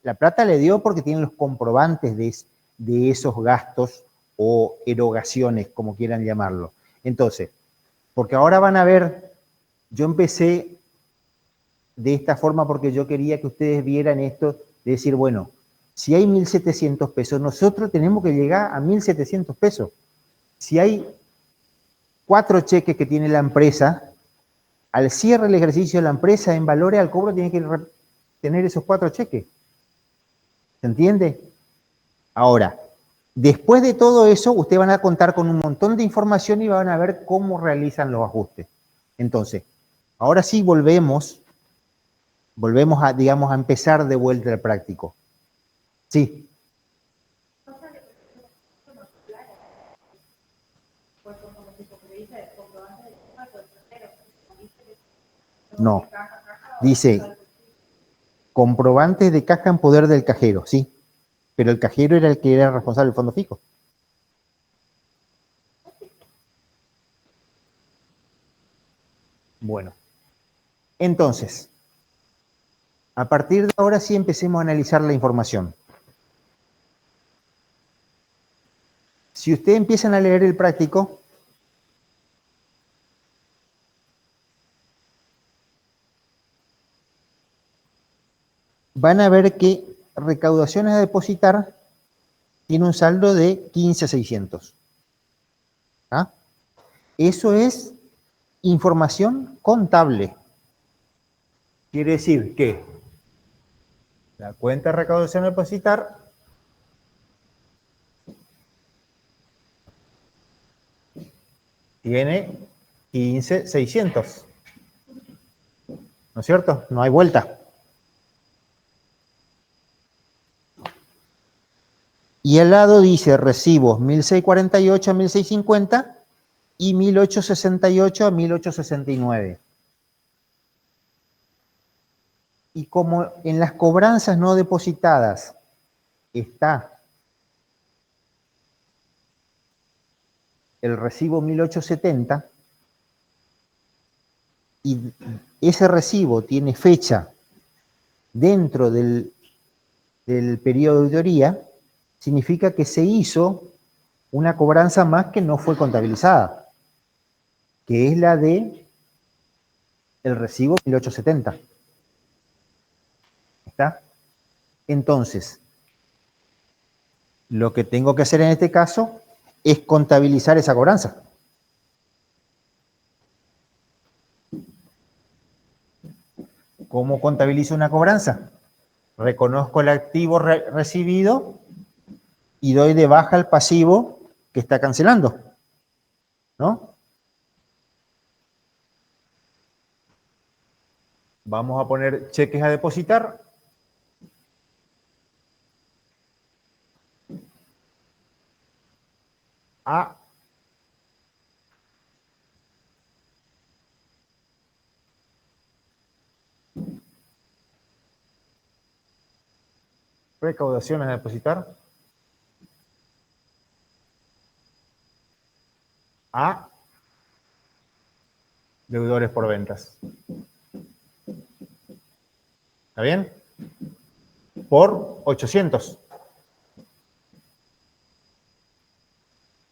la plata le dio porque tiene los comprobantes de esos gastos o erogaciones, como quieran llamarlo. Entonces, porque ahora van a ver, yo empecé de esta forma porque yo quería que ustedes vieran esto, de decir, bueno, si hay 1.700 pesos, nosotros tenemos que llegar a 1.700 pesos. Si hay 4 cheques que tiene la empresa, al cierre del ejercicio de la empresa, en valores al cobro, tiene que tener esos 4 cheques. ¿Se entiende? Ahora, después de todo eso, ustedes van a contar con un montón de información y van a ver cómo realizan los ajustes. Entonces, ahora sí volvemos a, digamos, a empezar de vuelta al práctico. Sí. No. Dice, comprobantes de caja en poder del cajero, sí. Pero el cajero era el que era responsable del fondo fijo. Bueno. Entonces, a partir de ahora sí empecemos a analizar la información. Si ustedes empiezan a leer el práctico, van a ver que recaudaciones a depositar tiene un saldo de 15.600. ¿Ah? Eso es información contable. Quiere decir que la cuenta de recaudación a depositar tiene 15.600. ¿No es cierto? No hay vuelta. Y al lado dice recibos 1.648 a 1.650 y 1.868 a 1.869. Y como en las cobranzas no depositadas está el recibo 1.870 y ese recibo tiene fecha dentro del periodo de auditoría, significa que se hizo una cobranza más que no fue contabilizada, que es la de el recibo 1.870. ¿Está? Entonces, lo que tengo que hacer en este caso es contabilizar esa cobranza. ¿Cómo contabilizo una cobranza? Reconozco el activo recibido y doy de baja el pasivo que está cancelando, ¿no? Vamos a poner cheques a depositar. A recaudaciones a depositar. A deudores por ventas. ¿Está bien? Por 800.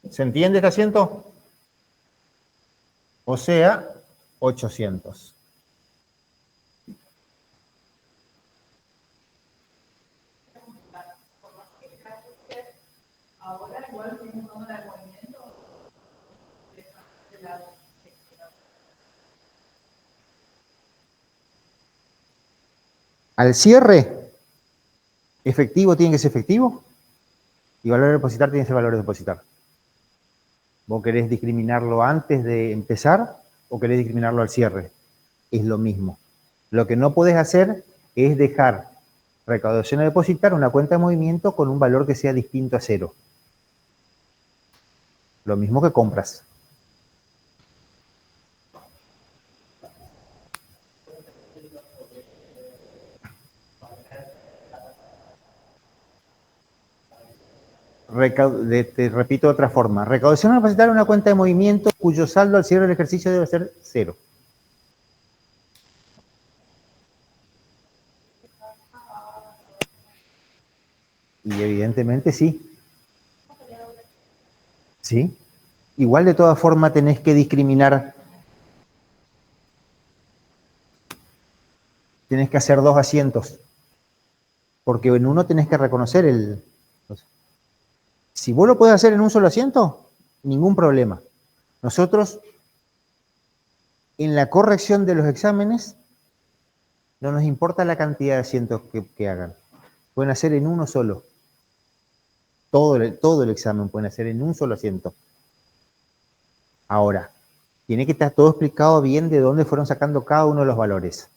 ¿Se entiende este asiento? O sea, 800. Al cierre, efectivo tiene que ser efectivo y valor de depositar tiene que ser valor de depositar. ¿Vos querés discriminarlo antes de empezar o querés discriminarlo al cierre? Es lo mismo. Lo que no podés hacer es dejar recaudación a depositar una cuenta de movimiento con un valor que sea distinto a 0. Lo mismo que compras. Te repito de otra forma. Recaudación a depositar una cuenta de movimiento cuyo saldo al cierre del ejercicio debe ser 0. Y evidentemente sí. ¿Sí? Igual de todas formas tenés que discriminar. Tenés que hacer 2 asientos. Porque en uno tenés que reconocer el... Si vos lo podés hacer en un solo asiento, ningún problema. Nosotros, en la corrección de los exámenes, no nos importa la cantidad de asientos que hagan. Pueden hacer en uno solo. Todo el examen pueden hacer en un solo asiento. Ahora, tiene que estar todo explicado bien de dónde fueron sacando cada uno de los valores.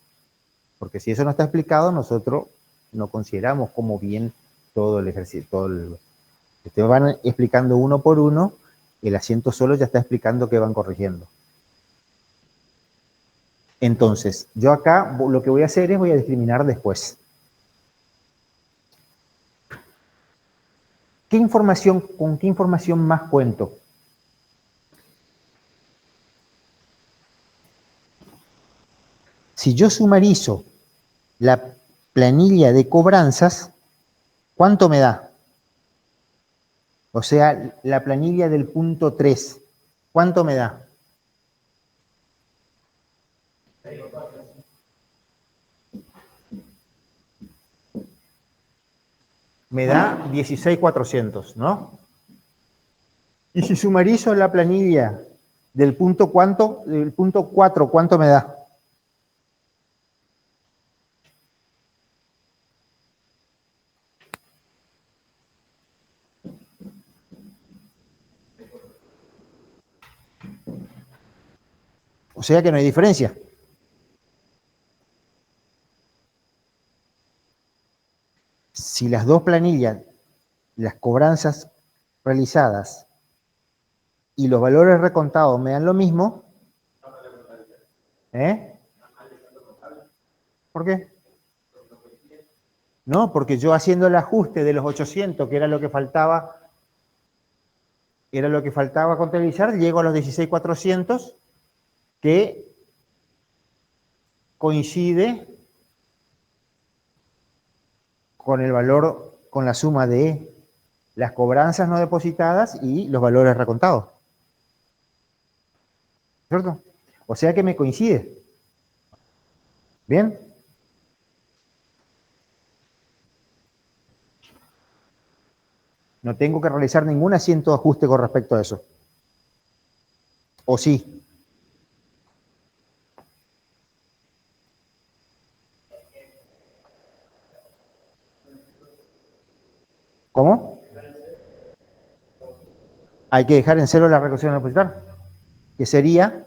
Porque si eso no está explicado, nosotros no consideramos como bien todo el ejercicio. Te van explicando uno por uno, el asiento solo ya está explicando qué van corrigiendo. Entonces, yo acá lo que voy a hacer es voy a discriminar después. ¿Con qué información más cuento? Si yo sumarizo la planilla de cobranzas, ¿cuánto me da? O sea, la planilla del punto 3, ¿cuánto me da? Me da 16.400, ¿no? Y si sumarizo la planilla del punto 4, ¿cuánto me da? O sea que no hay diferencia. Si las dos planillas, las cobranzas realizadas y los valores recontados me dan lo mismo, ¿eh? ¿Por qué? No, porque yo haciendo el ajuste de los 800, que era lo que faltaba contabilizar, llego a los 16.400, que coincide con el valor, con la suma de las cobranzas no depositadas y los valores recontados. ¿Cierto? O sea que me coincide. ¿Bien? No tengo que realizar ningún asiento de ajuste con respecto a eso. ¿O sí? ¿Cómo? Hay que dejar en 0 la recaudación a depositar, que sería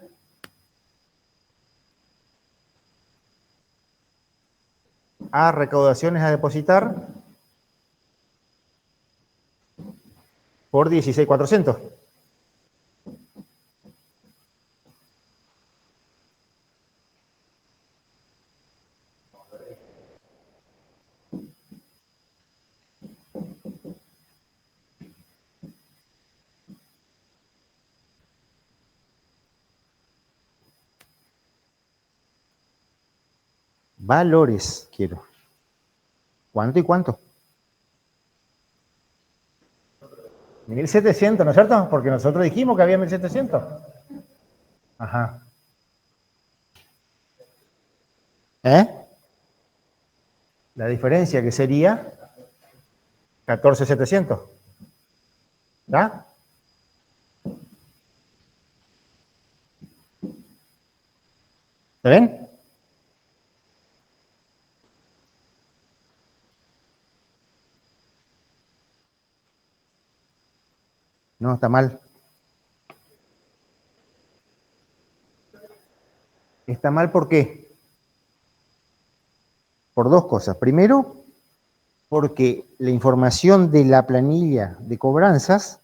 a recaudaciones a depositar por 16.400. Valores quiero. ¿Cuánto y cuánto? 1700, ¿no es cierto? Porque nosotros dijimos que había 1700. Ajá. La diferencia que sería 14.700. ¿Ya? ¿Está bien? No, está mal. Está mal, ¿por qué? Por dos cosas. Primero, porque la información de la planilla de cobranzas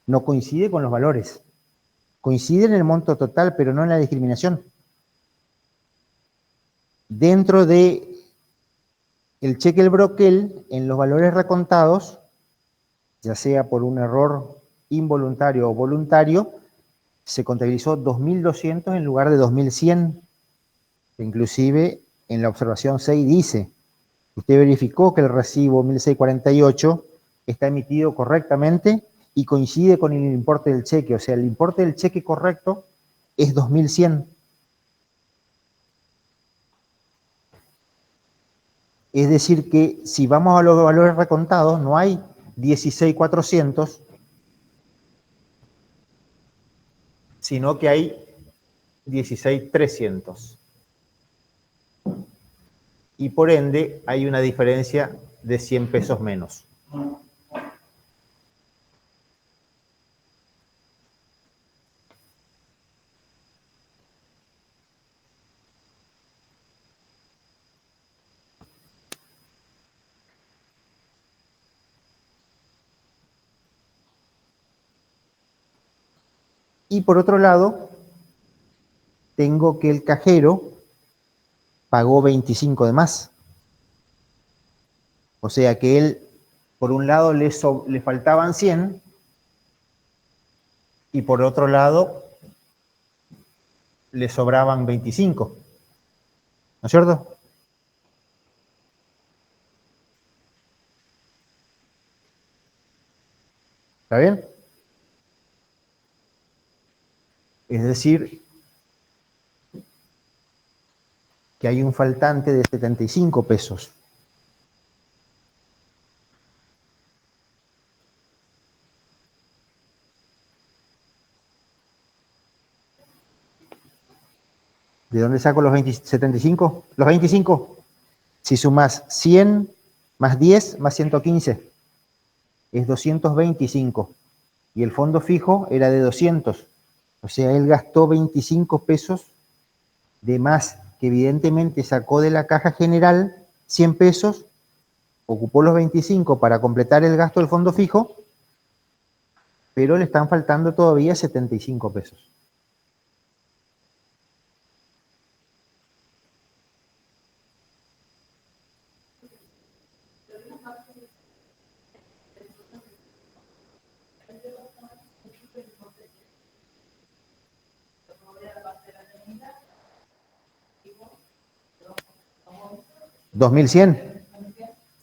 no coincide con los valores. Coincide en el monto total, pero no en la discriminación. Dentro de el cheque el broquel, en los valores recontados, ya sea por un error involuntario o voluntario, se contabilizó 2.200 en lugar de 2.100. Inclusive en la observación 6 dice, usted verificó que el recibo 1648 está emitido correctamente y coincide con el importe del cheque, o sea, el importe del cheque correcto es 2.100. Es decir que si vamos a los valores recontados, no hay 16.400, sino que hay 16.300. Y por ende hay una diferencia de 100 pesos menos. Y por otro lado, tengo que el cajero pagó 25 de más. O sea que él, por un lado, le faltaban 100 y por otro lado, le sobraban 25. ¿No es cierto? ¿Está bien? Es decir, que hay un faltante de 75 pesos. ¿De dónde saco los 75? Los 25. Si sumas 100 más 10 más 115, es 225. Y el fondo fijo era de 200. O sea, él gastó 25 pesos de más, que evidentemente sacó de la caja general 100 pesos, ocupó los 25 para completar el gasto del fondo fijo, pero le están faltando todavía 75 pesos. ¿2100?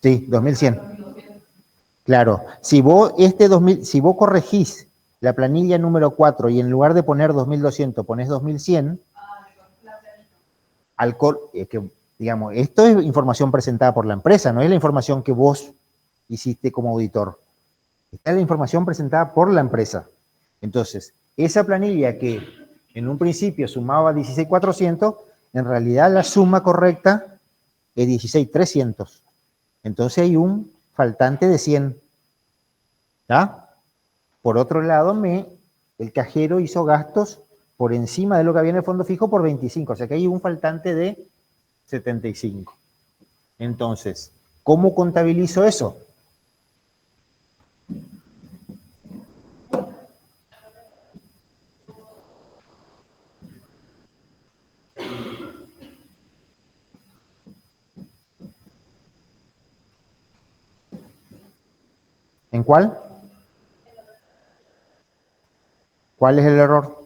Sí, 2100. Claro, si vos, si vos corregís la planilla número 4 y en lugar de poner 2200 pones 2100, digamos, esto es información presentada por la empresa, no es la información que vos hiciste como auditor. Esta es la información presentada por la empresa. Entonces, esa planilla que en un principio sumaba 16.400, en realidad la suma correcta es 16.300. Entonces hay un faltante de 100. ¿Ya? Por otro lado, el cajero hizo gastos por encima de lo que había en el fondo fijo por 25. O sea que hay un faltante de 75. Entonces, ¿cómo contabilizo eso? ¿En cuál? ¿Cuál es el error?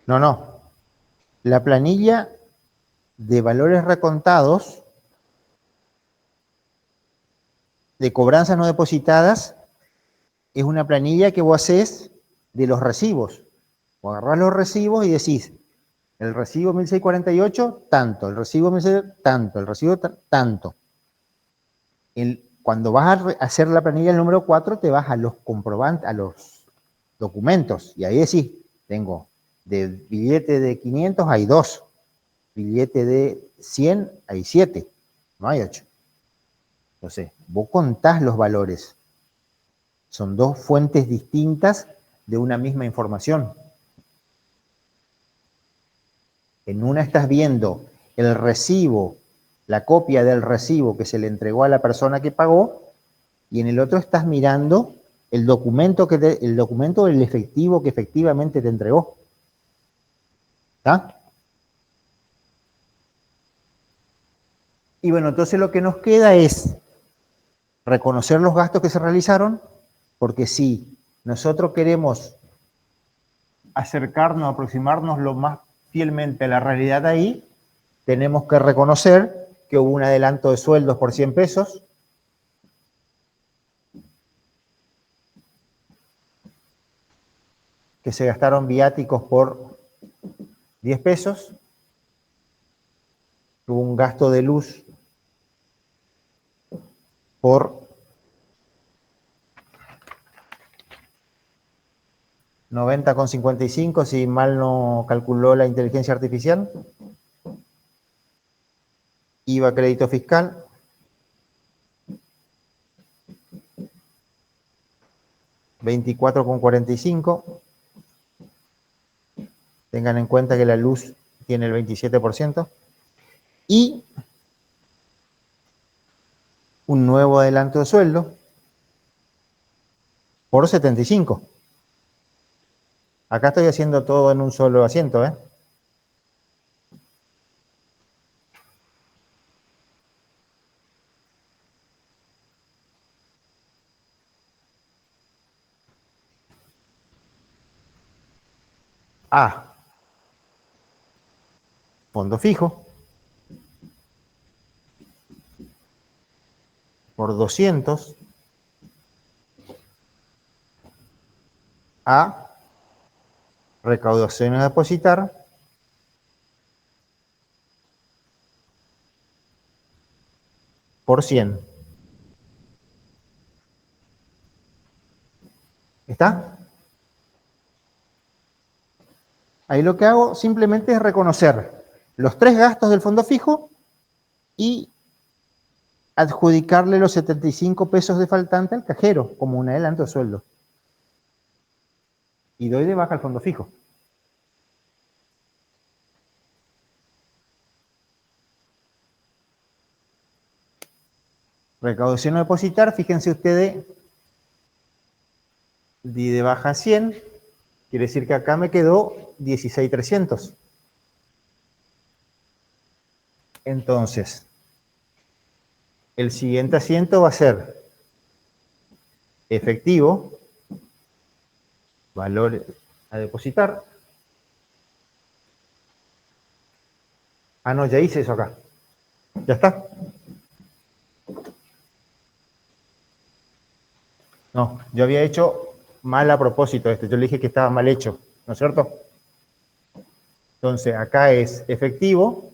No, no. La planilla de valores recontados de cobranzas no depositadas es una planilla que vos hacés de los recibos. Vos agarrás los recibos y decís, el recibo 1648, tanto, el recibo 1648, tanto, el recibo tanto. Cuando vas a hacer la planilla del número 4, te vas a los comprobantes, a los documentos, y ahí decís, tengo de billete de 500 hay 2, billete de 100 hay 7, no hay 8. Entonces, vos contás los valores. Son dos fuentes distintas de una misma información. En una estás viendo el recibo, la copia del recibo que se le entregó a la persona que pagó, y en el otro estás mirando el documento del efectivo que efectivamente te entregó. ¿Está? Y bueno, entonces lo que nos queda es reconocer los gastos que se realizaron, porque si nosotros queremos acercarnos, aproximarnos lo más fielmente a la realidad ahí, tenemos que reconocer que hubo un adelanto de sueldos por 100 pesos, que se gastaron viáticos por 10 pesos, hubo un gasto de luz por 90,55, si mal no calculó la inteligencia artificial. IVA crédito fiscal. $24,45. Tengan en cuenta que la luz tiene el 27%. Y un nuevo adelanto de sueldo por 75. Acá estoy haciendo todo en un solo asiento, ¿eh? A. Fondo fijo. Por 200. A. Recaudaciones a depositar. Por 100. ¿Está? Ahí lo que hago simplemente es reconocer los 3 gastos del fondo fijo y adjudicarle los 75 pesos de faltante al cajero como un adelanto de sueldo. Y doy de baja al fondo fijo. Recaudación a depositar, fíjense ustedes, di de baja 100, quiere decir que acá me quedó 16.300. Entonces, el siguiente asiento va a ser efectivo, valor a depositar. Ah, no, ya hice eso acá. Ya está. No, yo había hecho mal a propósito esto. Yo le dije que estaba mal hecho, ¿no es cierto? Entonces, acá es efectivo,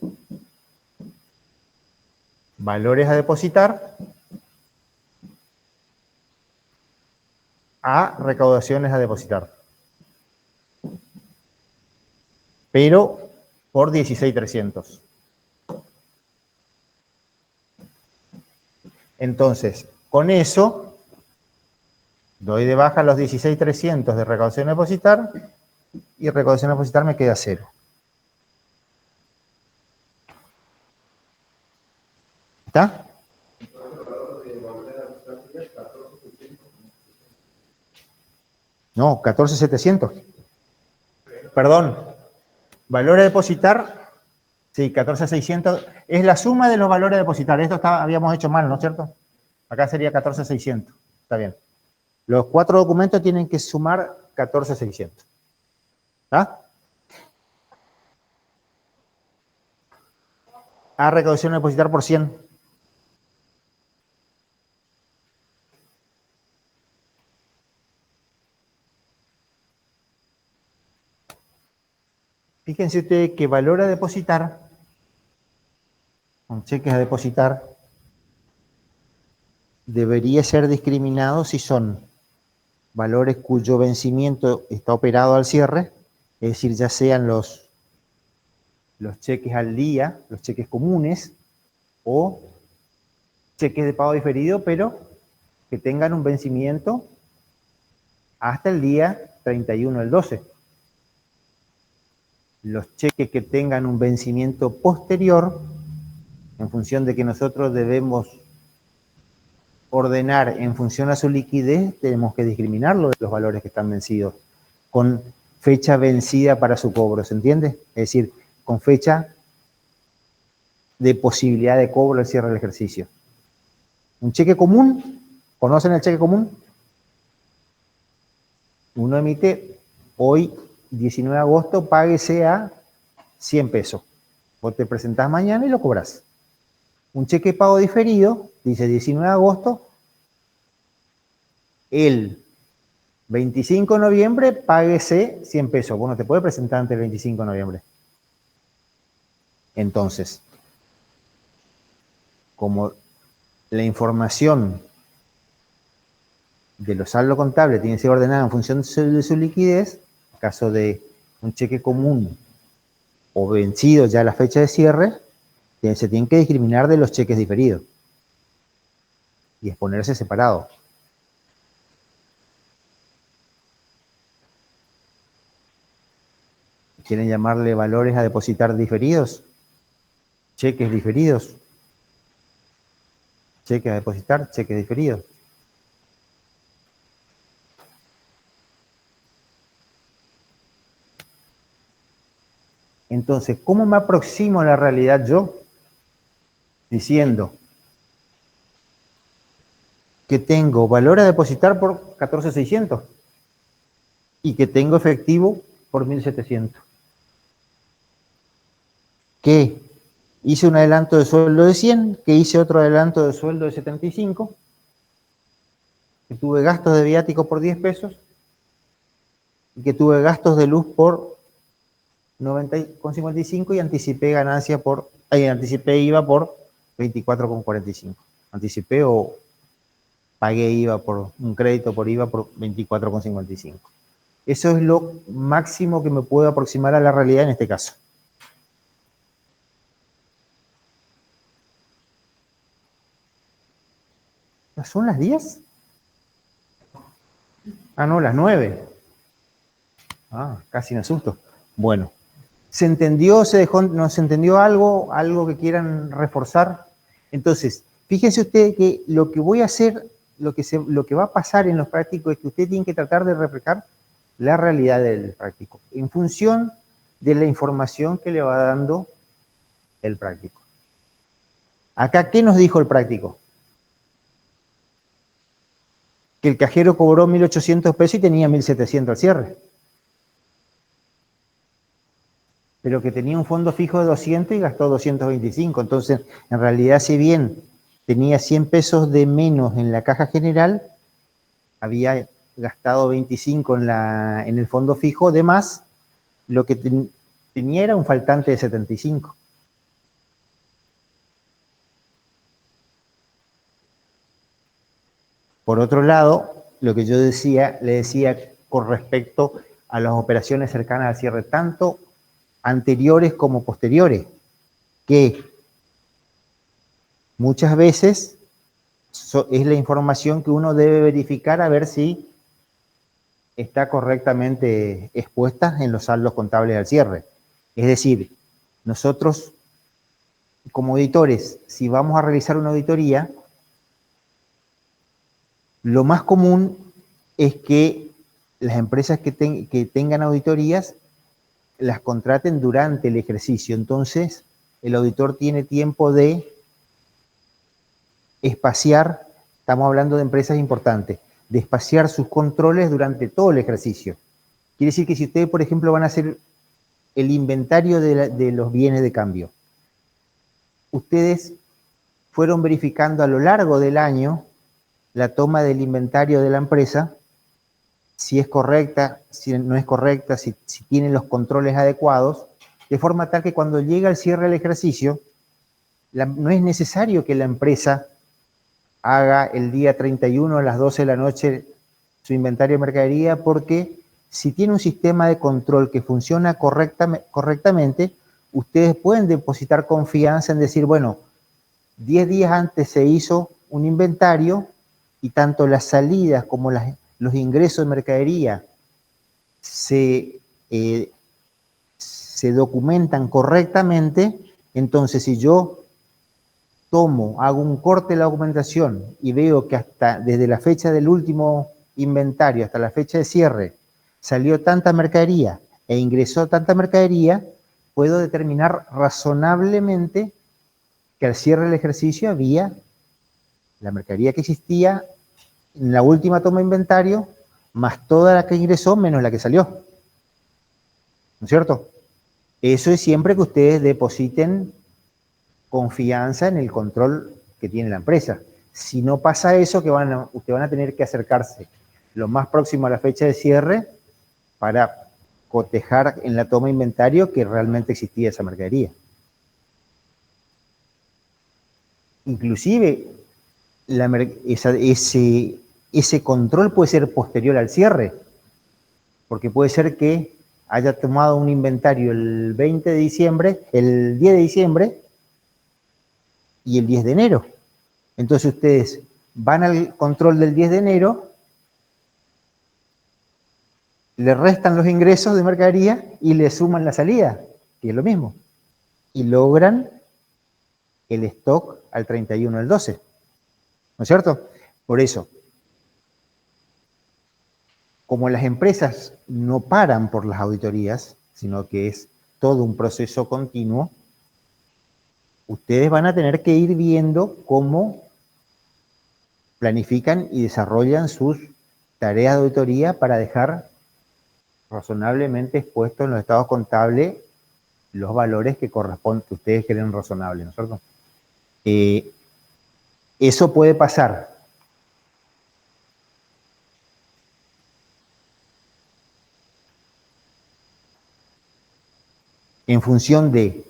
valores a depositar, a recaudaciones a depositar. Pero por 16.300. Entonces, con eso, doy de baja los 16.300 de recaudación a depositar y recaudación a depositar me queda 0. ¿Está? No, 14.700. Perdón. Valor a depositar, sí, 14.600. Es la suma de los valores a depositar. Esto habíamos hecho mal, ¿no es cierto? Acá sería 14.600. Está bien. Los 4 documentos tienen que sumar 14.600. ¿Está? A recaudación a depositar por 100. Fíjense ustedes que valor a depositar, con cheques a depositar, debería ser discriminado si son valores cuyo vencimiento está operado al cierre, es decir, ya sean los cheques al día, los cheques comunes, o cheques de pago diferido, pero que tengan un vencimiento hasta el día 31 del 12. Los cheques que tengan un vencimiento posterior, en función de que nosotros debemos ordenar en función a su liquidez, tenemos que discriminarlo de los valores que están vencidos, con fecha vencida para su cobro, ¿se entiende? Es decir, con fecha de posibilidad de cobro al cierre del ejercicio. Un cheque común, ¿conocen el cheque común? Uno emite hoy, 19 de agosto, páguese a 100 pesos. Vos te presentás mañana y lo cobrás. Un cheque de pago diferido, dice 19 de agosto, el 25 de noviembre páguese 100 pesos. Vos no te puedes presentar antes del 25 de noviembre. Entonces, como la información de los saldos contables tiene que ser ordenada en función de su liquidez, en caso de un cheque común o vencido ya a la fecha de cierre, se tienen que discriminar de los cheques diferidos y exponerse separado. ¿Quieren llamarle valores a depositar diferidos? Cheques diferidos. Cheques a depositar, cheques diferidos. Entonces, ¿cómo me aproximo a la realidad yo? Diciendo que tengo valor a depositar por 14.600 y que tengo efectivo por 1.700. Que hice un adelanto de sueldo de 100, que hice otro adelanto de sueldo de 75, que tuve gastos de viático por 10 pesos y que tuve gastos de luz por 90,55 y anticipé ganancia por, anticipé IVA por 24,45. Anticipé o pagué IVA por un crédito por IVA por 24,55. Eso es lo máximo que me puedo aproximar a la realidad en este caso. ¿Son las 10? Ah, no, las 9. Ah, casi me asusto. Bueno, ¿se entendió? ¿Se dejó? ¿No se entendió algo? ¿Algo que quieran reforzar? Entonces, fíjense usted que lo que voy a hacer, lo que va a pasar en los prácticos es que usted tiene que tratar de reflejar la realidad del práctico en función de la información que le va dando el práctico. Acá, ¿qué nos dijo el práctico? Que el cajero cobró 1.800 pesos y tenía 1.700 al cierre. Pero que tenía un fondo fijo de 200 y gastó 225. Entonces, en realidad, si bien tenía 100 pesos de menos en la caja general, había gastado 25 en el fondo fijo, de más, lo que tenía era un faltante de 75. Por otro lado, lo que yo le decía con respecto a las operaciones cercanas al cierre, tanto anteriores como posteriores, que muchas veces es la información que uno debe verificar a ver si está correctamente expuesta en los saldos contables al cierre. Es decir, nosotros como auditores, si vamos a realizar una auditoría, lo más común es que las empresas que tengan auditorías las contraten durante el ejercicio. Entonces, el auditor tiene tiempo de espaciar, estamos hablando de empresas importantes, de espaciar sus controles durante todo el ejercicio. Quiere decir que si ustedes, por ejemplo, van a hacer el inventario de los bienes de cambio, ustedes fueron verificando a lo largo del año la toma del inventario de la empresa, si es correcta, si no es correcta, si tiene los controles adecuados, de forma tal que cuando llega el cierre del ejercicio, no es necesario que la empresa haga el día 31 a las 12 de la noche su inventario de mercadería, porque si tiene un sistema de control que funciona correctamente, ustedes pueden depositar confianza en decir, bueno, 10 días antes se hizo un inventario y tanto las salidas como los ingresos de mercadería se documentan correctamente. Entonces, si yo hago un corte de la documentación y veo que hasta desde la fecha del último inventario hasta la fecha de cierre salió tanta mercadería e ingresó tanta mercadería, puedo determinar razonablemente que al cierre del ejercicio había la mercadería que existía en la última toma de inventario, más toda la que ingresó menos la que salió. ¿No es cierto? Eso es siempre que ustedes depositen confianza en el control que tiene la empresa. Si no pasa eso, ustedes van a tener que acercarse lo más próximo a la fecha de cierre para cotejar en la toma de inventario que realmente existía esa mercadería. Inclusive, ese control puede ser posterior al cierre, porque puede ser que haya tomado un inventario el 10 de diciembre, y el 10 de enero. Entonces ustedes van al control del 10 de enero, le restan los ingresos de mercadería y le suman la salida, que es lo mismo. Y logran el stock al 31 del 12. ¿No es cierto? Por eso, como las empresas no paran por las auditorías, sino que es todo un proceso continuo, ustedes van a tener que ir viendo cómo planifican y desarrollan sus tareas de auditoría para dejar razonablemente expuestos en los estados contables los valores que corresponden, que ustedes creen razonables, ¿no es cierto? Eso puede pasar en función de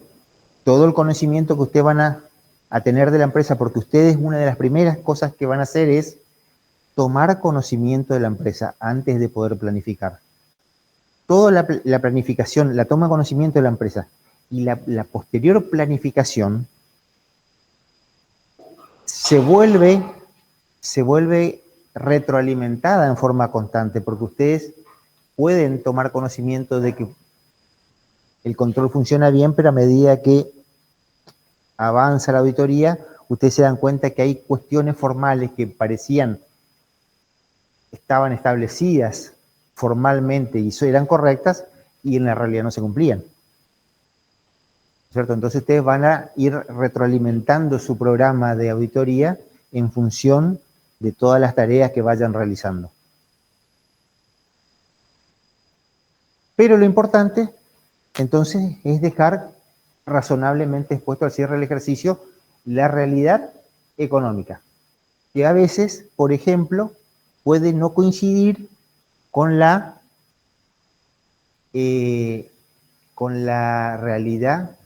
todo el conocimiento que ustedes van a tener de la empresa, porque ustedes una de las primeras cosas que van a hacer es tomar conocimiento de la empresa antes de poder planificar. Toda la planificación, la toma de conocimiento de la empresa y la posterior planificación se vuelve retroalimentada en forma constante, porque ustedes pueden tomar conocimiento de que el control funciona bien, pero a medida que avanza la auditoría, ustedes se dan cuenta que hay cuestiones formales que estaban establecidas formalmente y eran correctas y en la realidad no se cumplían. ¿Cierto? Entonces ustedes van a ir retroalimentando su programa de auditoría en función de todas las tareas que vayan realizando. Pero lo importante, entonces, es dejar razonablemente expuesto al cierre del ejercicio la realidad económica, que a veces, por ejemplo, puede no coincidir con la realidad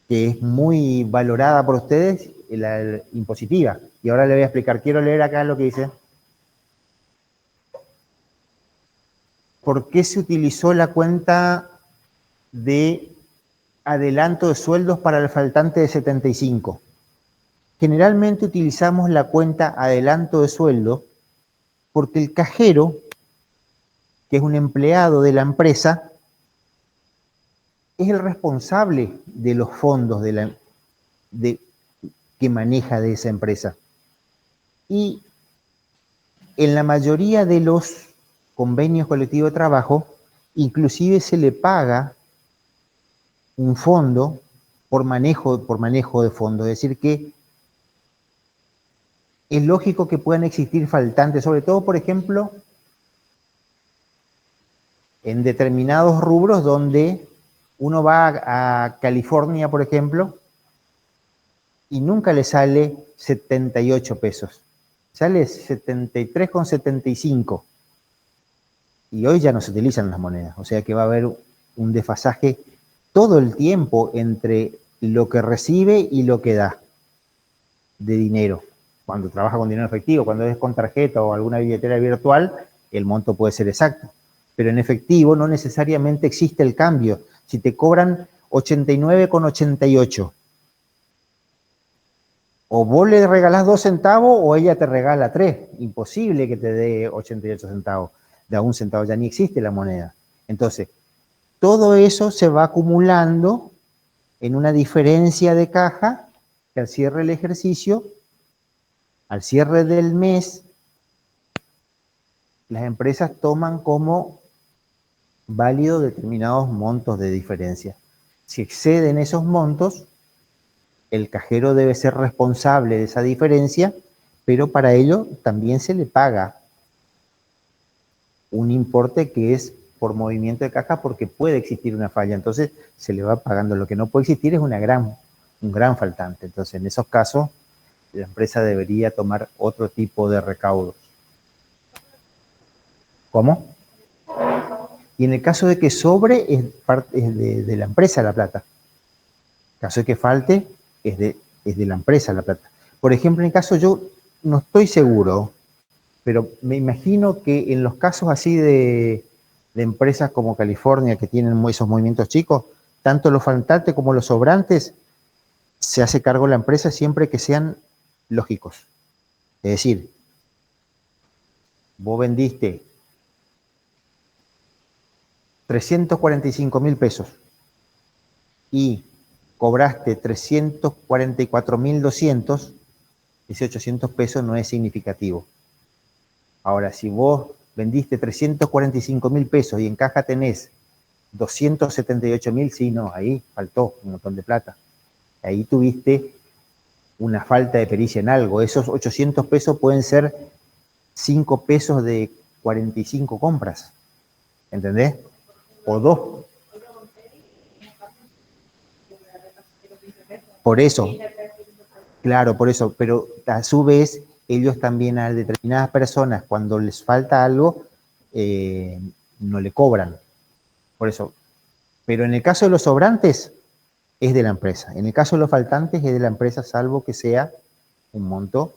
que es muy valorada por ustedes, la impositiva. Y ahora le voy a explicar. Quiero leer acá lo que dice. ¿Por qué se utilizó la cuenta de adelanto de sueldos para el faltante de 75? Generalmente utilizamos la cuenta adelanto de sueldo porque el cajero, que es un empleado de la empresa, es el responsable de los fondos que maneja de esa empresa. Y en la mayoría de los convenios colectivos de trabajo, inclusive se le paga un fondo por manejo de fondos. Es decir, que es lógico que puedan existir faltantes, sobre todo, por ejemplo, en determinados rubros donde uno va a California, por ejemplo, y nunca le sale 78 pesos. Sale 73,75. Y hoy ya no se utilizan las monedas. O sea que va a haber un desfasaje todo el tiempo entre lo que recibe y lo que da de dinero. Cuando trabaja con dinero efectivo, cuando es con tarjeta o alguna billetera virtual, el monto puede ser exacto. Pero en efectivo no necesariamente existe el cambio. Si te cobran 89,88, o vos le regalás 2 centavos o ella te regala 3. Imposible que te dé 88 centavos. De a 1 centavo ya ni existe la moneda. Entonces, todo eso se va acumulando en una diferencia de caja que al cierre del ejercicio, al cierre del mes, las empresas toman como válido determinados montos de diferencia. Si exceden esos montos, el cajero debe ser responsable de esa diferencia, pero para ello también se le paga un importe que es por movimiento de caja porque puede existir una falla, entonces se le va pagando. Lo que no puede existir es un gran faltante. Entonces, en esos casos, la empresa debería tomar otro tipo de recaudos. ¿Cómo? Y en el caso de que sobre, es de la empresa la plata. En caso de que falte, es de la empresa la plata. Por ejemplo, en el caso, yo no estoy seguro, pero me imagino que en los casos así de empresas como California, que tienen esos movimientos chicos, tanto los faltantes como los sobrantes, se hace cargo la empresa siempre que sean lógicos. Es decir, vos vendiste 345.000 pesos y cobraste 344.200, ese 800 pesos no es significativo. Ahora, si vos vendiste 345.000 pesos y en caja tenés 278.000, sí, no, ahí faltó un montón de plata. Ahí tuviste una falta de pericia en algo. Esos 800 pesos pueden ser 5 pesos de 45 compras. ¿Entendés? O 2. Por eso. Claro, por eso. Pero a su vez, ellos también a determinadas personas, cuando les falta algo, no le cobran. Por eso. Pero en el caso de los sobrantes, es de la empresa. En el caso de los faltantes, es de la empresa, salvo que sea un monto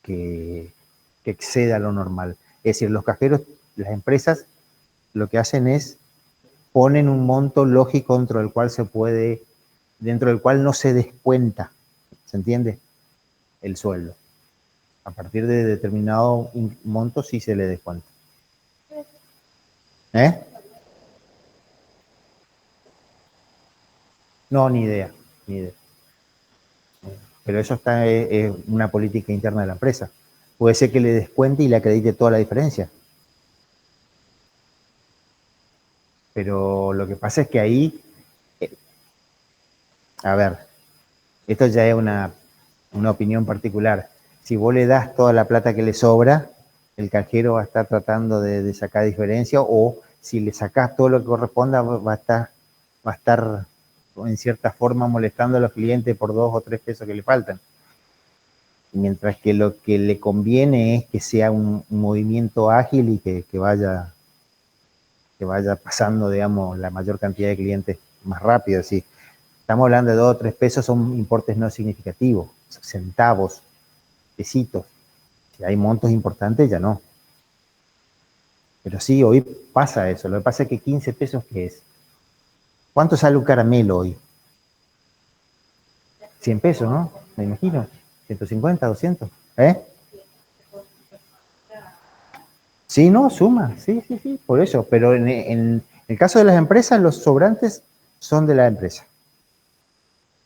que exceda lo normal. Es decir, los cajeros, las empresas, lo que hacen es ponen un monto lógico dentro del cual no se descuenta, ¿se entiende? El sueldo. A partir de determinado monto sí se le descuenta. No, ni idea. Pero eso es una política interna de la empresa. Puede ser que le descuente y le acredite toda la diferencia. Pero lo que pasa es que ahí, a ver, esto ya es una opinión particular. Si vos le das toda la plata que le sobra, el cajero va a estar tratando de sacar diferencia, o si le sacás todo lo que corresponda, va a estar en cierta forma molestando a los clientes por 2 o 3 pesos que le faltan. Mientras que lo que le conviene es que sea un movimiento ágil y que vaya pasando, digamos, la mayor cantidad de clientes más rápido. Si estamos hablando de 2 o 3 pesos, son importes no significativos, centavos, pesitos. Si hay montos importantes, ya no. Pero sí, hoy pasa eso. Lo que pasa es que 15 pesos, ¿qué es? ¿Cuánto sale un caramelo hoy? 100 pesos, ¿no? Me imagino. 150, 200. Sí, no, suma. Sí, por eso. Pero en el caso de las empresas, los sobrantes son de la empresa.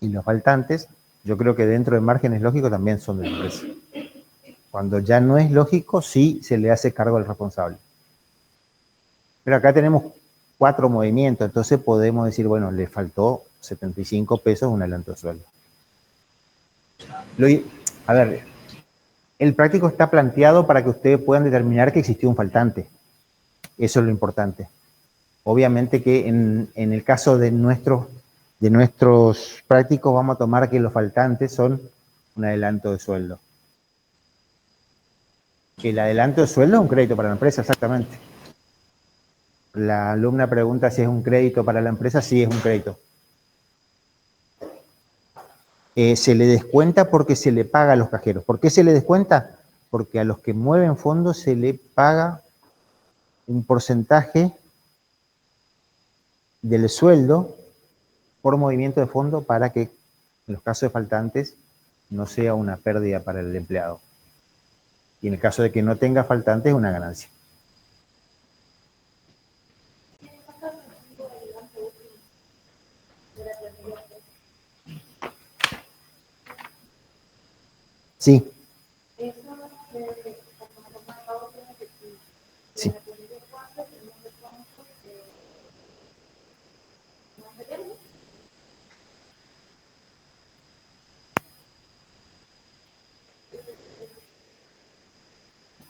Y los faltantes, yo creo que dentro de márgenes lógicos también son de la empresa. Cuando ya no es lógico, sí se le hace cargo al responsable. Pero acá tenemos 4 movimientos, entonces podemos decir, bueno, le faltó 75 pesos un adelanto de sueldo. A ver, el práctico está planteado para que ustedes puedan determinar que existió un faltante. Eso es lo importante. Obviamente que en el caso de nuestros prácticos vamos a tomar que los faltantes son un adelanto de sueldo. El adelanto de sueldo es un crédito para la empresa, exactamente. La alumna pregunta si es un crédito para la empresa, sí es un crédito. Se le descuenta porque se le paga a los cajeros. ¿Por qué se le descuenta? Porque a los que mueven fondos se le paga un porcentaje del sueldo por movimiento de fondo para que en los casos de faltantes no sea una pérdida para el empleado. Y en el caso de que no tenga faltantes, una ganancia. Sí. Sí.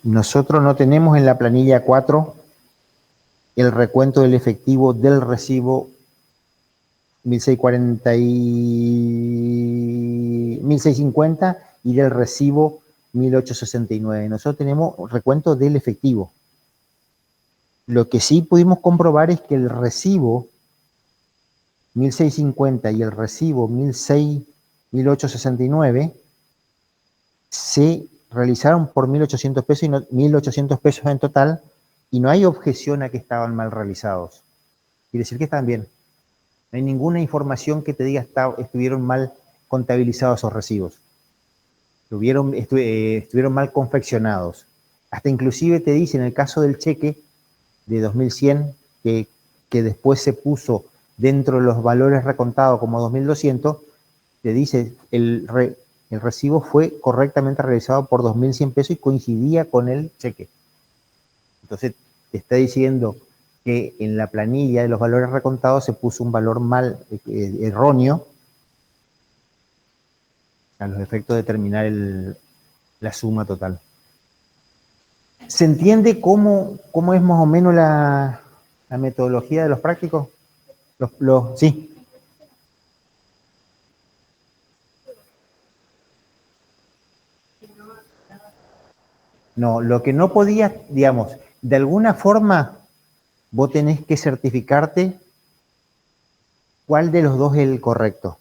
Nosotros no tenemos en la planilla 4 el recuento del efectivo del recibo 1650 y del recibo 1869. Nosotros tenemos recuento del efectivo. Lo que sí pudimos comprobar es que el recibo 1650 y el recibo 1869 se realizaron por 1.800 pesos y no, 1.800 pesos en total, y no hay objeción a que estaban mal realizados. Quiere decir que están bien. No hay ninguna información que te diga estuvieron mal contabilizados esos recibos. Estuvieron mal confeccionados. Hasta inclusive te dice en el caso del cheque de 2100 que después se puso dentro de los valores recontados como 2200, te dice el recibo fue correctamente realizado por 2.100 pesos y coincidía con el cheque. Entonces te está diciendo que en la planilla de los valores recontados se puso un valor erróneo a los efectos de determinar la suma total. ¿Se entiende cómo es más o menos la metodología de los prácticos? Sí. No, lo que no podías, digamos, de alguna forma vos tenés que certificarte cuál de los dos es el correcto.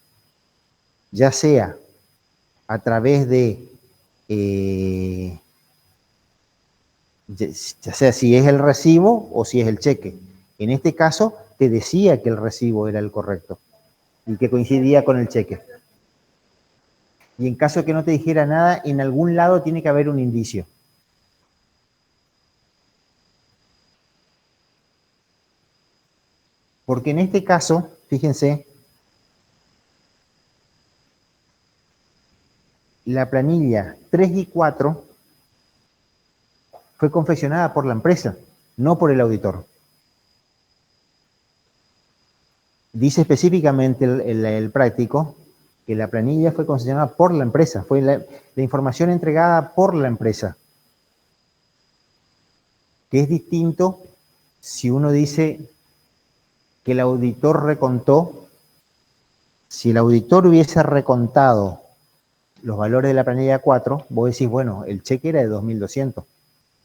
Ya sea a través de, ya sea si es el recibo o si es el cheque. En este caso te decía que el recibo era el correcto y que coincidía con el cheque. Y en caso de que no te dijera nada, en algún lado tiene que haber un indicio. Porque en este caso, fíjense, la planilla 3 y 4 fue confeccionada por la empresa, no por el auditor. Dice específicamente el práctico que la planilla fue confeccionada por la empresa, fue la información entregada por la empresa. Que es distinto si uno dice que el auditor recontó. Si el auditor hubiese recontado los valores de la planilla 4, vos decís, bueno, el cheque era de 2.200,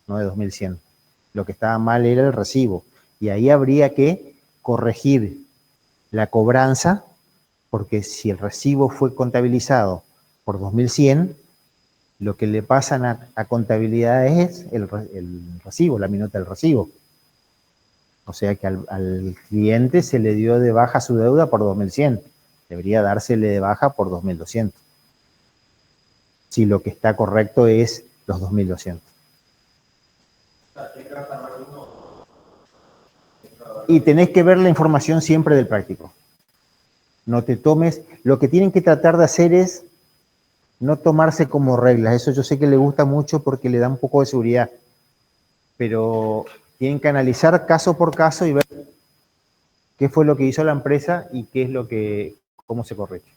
no de 2.100. Lo que estaba mal era el recibo. Y ahí habría que corregir la cobranza, porque si el recibo fue contabilizado por 2.100, lo que le pasan a contabilidad es el recibo, la minuta del recibo. O sea que al cliente se le dio de baja su deuda por 2.100. Debería dársele de baja por 2.200. Si lo que está correcto es los 2.200. Y tenés que ver la información siempre del práctico. No te tomes, lo que tienen que tratar de hacer es no tomarse como reglas. Eso yo sé que le gusta mucho porque le da un poco de seguridad. Pero tienen que analizar caso por caso y ver qué fue lo que hizo la empresa y qué es cómo se corrige.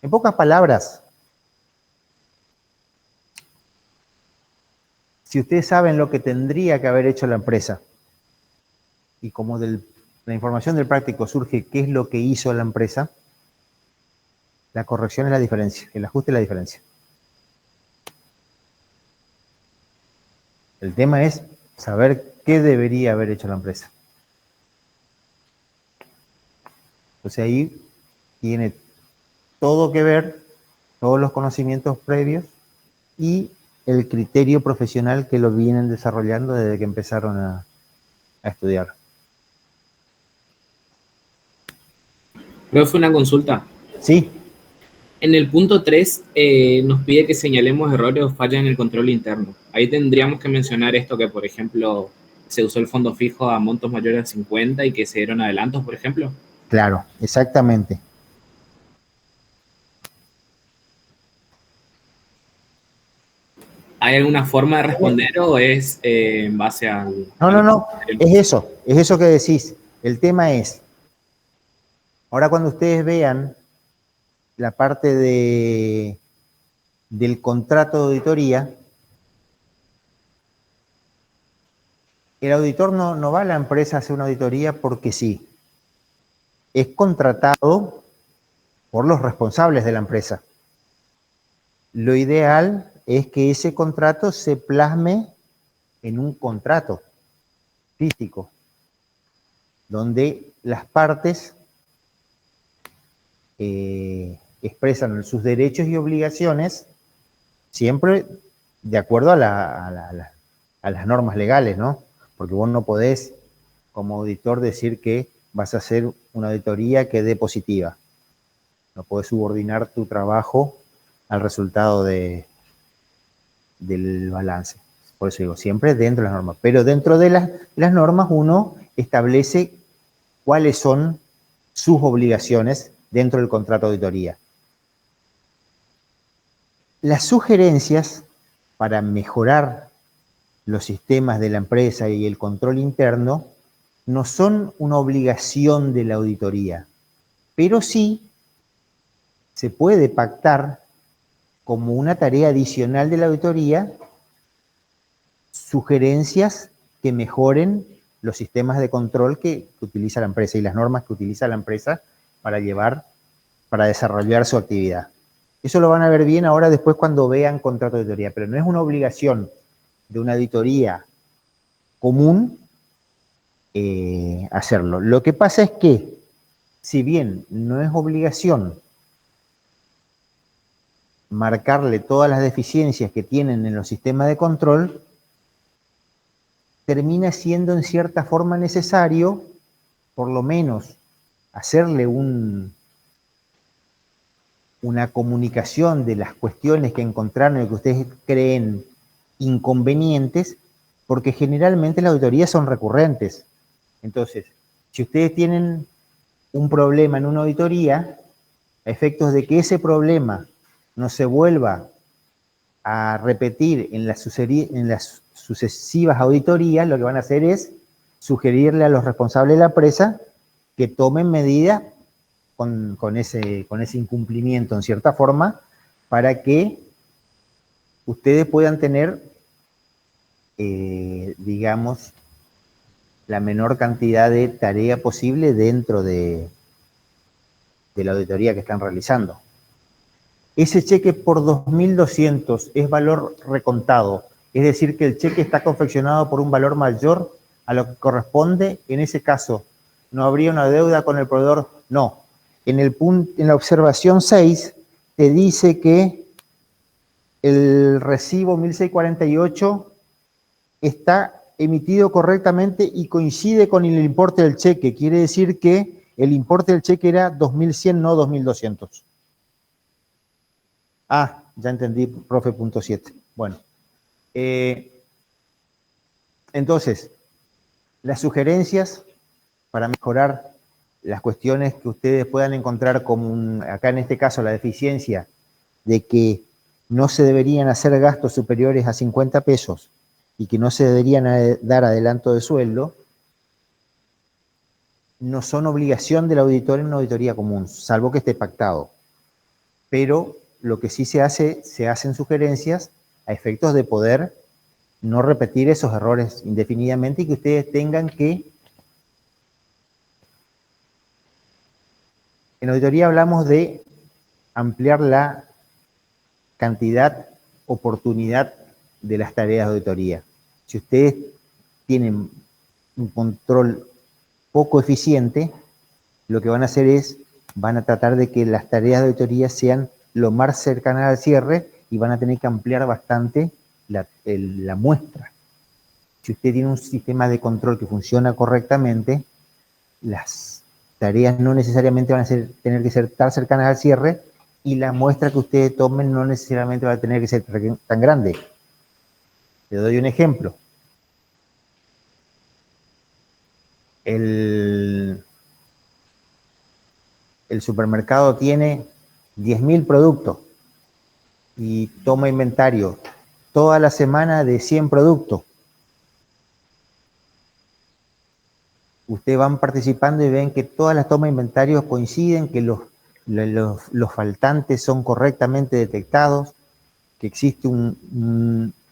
En pocas palabras, si ustedes saben lo que tendría que haber hecho la empresa, y como de la información del práctico surge qué es lo que hizo la empresa, La corrección es la diferencia, el ajuste es la diferencia. El tema es saber qué debería haber hecho la empresa. Entonces ahí tiene todo que ver, todos los conocimientos previos y el criterio profesional que lo vienen desarrollando desde que empezaron a estudiar. Profe, una consulta. Sí, En el punto 3 nos pide que señalemos errores o fallas en el control interno. Ahí tendríamos que mencionar esto que, por ejemplo, se usó el fondo fijo a montos mayores a 50 y que se dieron adelantos, por ejemplo. claro, exactamente. ¿Hay alguna forma de responder o es en base al... No, es eso que decís. El tema es, ahora cuando ustedes vean la parte del contrato de auditoría, el auditor no va a la empresa a hacer una auditoría porque sí. Es contratado por los responsables de la empresa. Lo ideal es que ese contrato se plasme en un contrato físico, donde las partes expresan sus derechos y obligaciones siempre de acuerdo a las normas legales, ¿no? Porque vos no podés, como auditor, decir que vas a hacer una auditoría que dé positiva. No podés subordinar tu trabajo al resultado del balance. Por eso digo, siempre dentro de las normas. Pero dentro de las normas uno establece cuáles son sus obligaciones dentro del contrato de auditoría. Las sugerencias para mejorar los sistemas de la empresa y el control interno no son una obligación de la auditoría, pero sí se puede pactar como una tarea adicional de la auditoría sugerencias que mejoren los sistemas de control que utiliza la empresa y las normas que utiliza la empresa para desarrollar su actividad. Eso lo van a ver bien ahora después cuando vean contrato de auditoría, pero no es una obligación de una auditoría común hacerlo. Lo que pasa es que, si bien no es obligación marcarle todas las deficiencias que tienen en los sistemas de control, termina siendo en cierta forma necesario, por lo menos, hacerle una comunicación de las cuestiones que encontraron y que ustedes creen inconvenientes, porque generalmente las auditorías son recurrentes. Entonces, si ustedes tienen un problema en una auditoría, a efectos de que ese problema no se vuelva a repetir en las sucesivas auditorías, lo que van a hacer es sugerirle a los responsables de la empresa que tomen medidas con ese incumplimiento, en cierta forma, para que ustedes puedan tener, digamos, la menor cantidad de tarea posible dentro de la auditoría que están realizando. Ese cheque por 2.200 es valor recontado, es decir, que el cheque está confeccionado por un valor mayor a lo que corresponde. En ese caso, ¿no habría una deuda con el proveedor? No. En la observación 6 te dice que el recibo 1648 está emitido correctamente y coincide con el importe del cheque. Quiere decir que el importe del cheque era 2.100, no 2.200. Ah, ya entendí, profe, punto 7. Bueno. Entonces, las sugerencias para mejorar las cuestiones que ustedes puedan encontrar como, acá en este caso, la deficiencia de que no se deberían hacer gastos superiores a 50 pesos y que no se deberían dar adelanto de sueldo, no son obligación del auditor en una auditoría común, salvo que esté pactado. Pero lo que sí se hacen sugerencias a efectos de poder no repetir esos errores indefinidamente y que ustedes tengan que... En auditoría hablamos de ampliar la cantidad, oportunidad de las tareas de auditoría. Si ustedes tienen un control poco eficiente, lo que van a hacer es, van a tratar de que las tareas de auditoría sean lo más cercanas al cierre y van a tener que ampliar bastante la muestra. Si usted tiene un sistema de control que funciona correctamente, las tareas no necesariamente van a tener que ser tan cercanas al cierre y la muestra que ustedes tomen no necesariamente va a tener que ser tan grande. Le doy un ejemplo. El supermercado tiene 10.000 productos y toma inventario toda la semana de 100 productos. Ustedes van participando y ven que todas las tomas de inventario coinciden, que los faltantes son correctamente detectados, que existe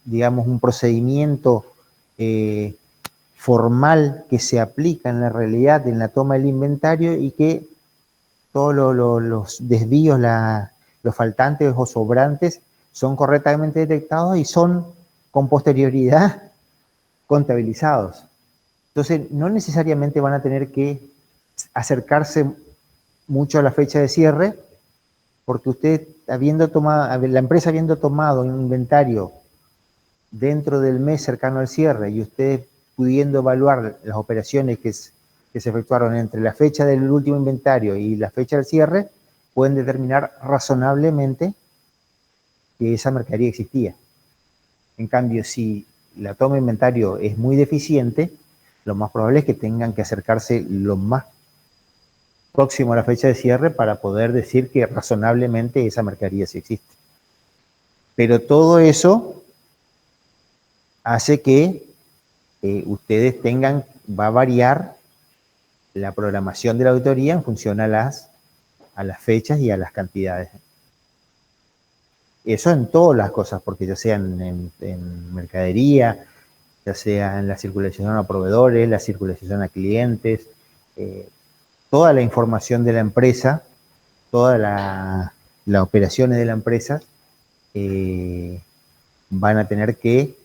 digamos, un procedimiento formal que se aplica en la realidad en la toma del inventario y que todos los desvíos, los faltantes o sobrantes son correctamente detectados y son con posterioridad contabilizados. Entonces, no necesariamente van a tener que acercarse mucho a la fecha de cierre, porque usted, la empresa habiendo tomado un inventario dentro del mes cercano al cierre y usted pudiendo evaluar las operaciones que se efectuaron entre la fecha del último inventario y la fecha del cierre, pueden determinar razonablemente que esa mercadería existía. En cambio, si la toma de inventario es muy deficiente, lo más probable es que tengan que acercarse lo más próximo a la fecha de cierre para poder decir que razonablemente esa mercadería sí existe. Pero todo eso hace que ustedes va a variar la programación de la auditoría en función a las fechas y a las cantidades. Eso en todas las cosas, porque ya sea en mercadería, ya sea en la circulación a proveedores, la circulación a clientes, toda la información de la empresa, todas las operaciones de la empresa van a tener que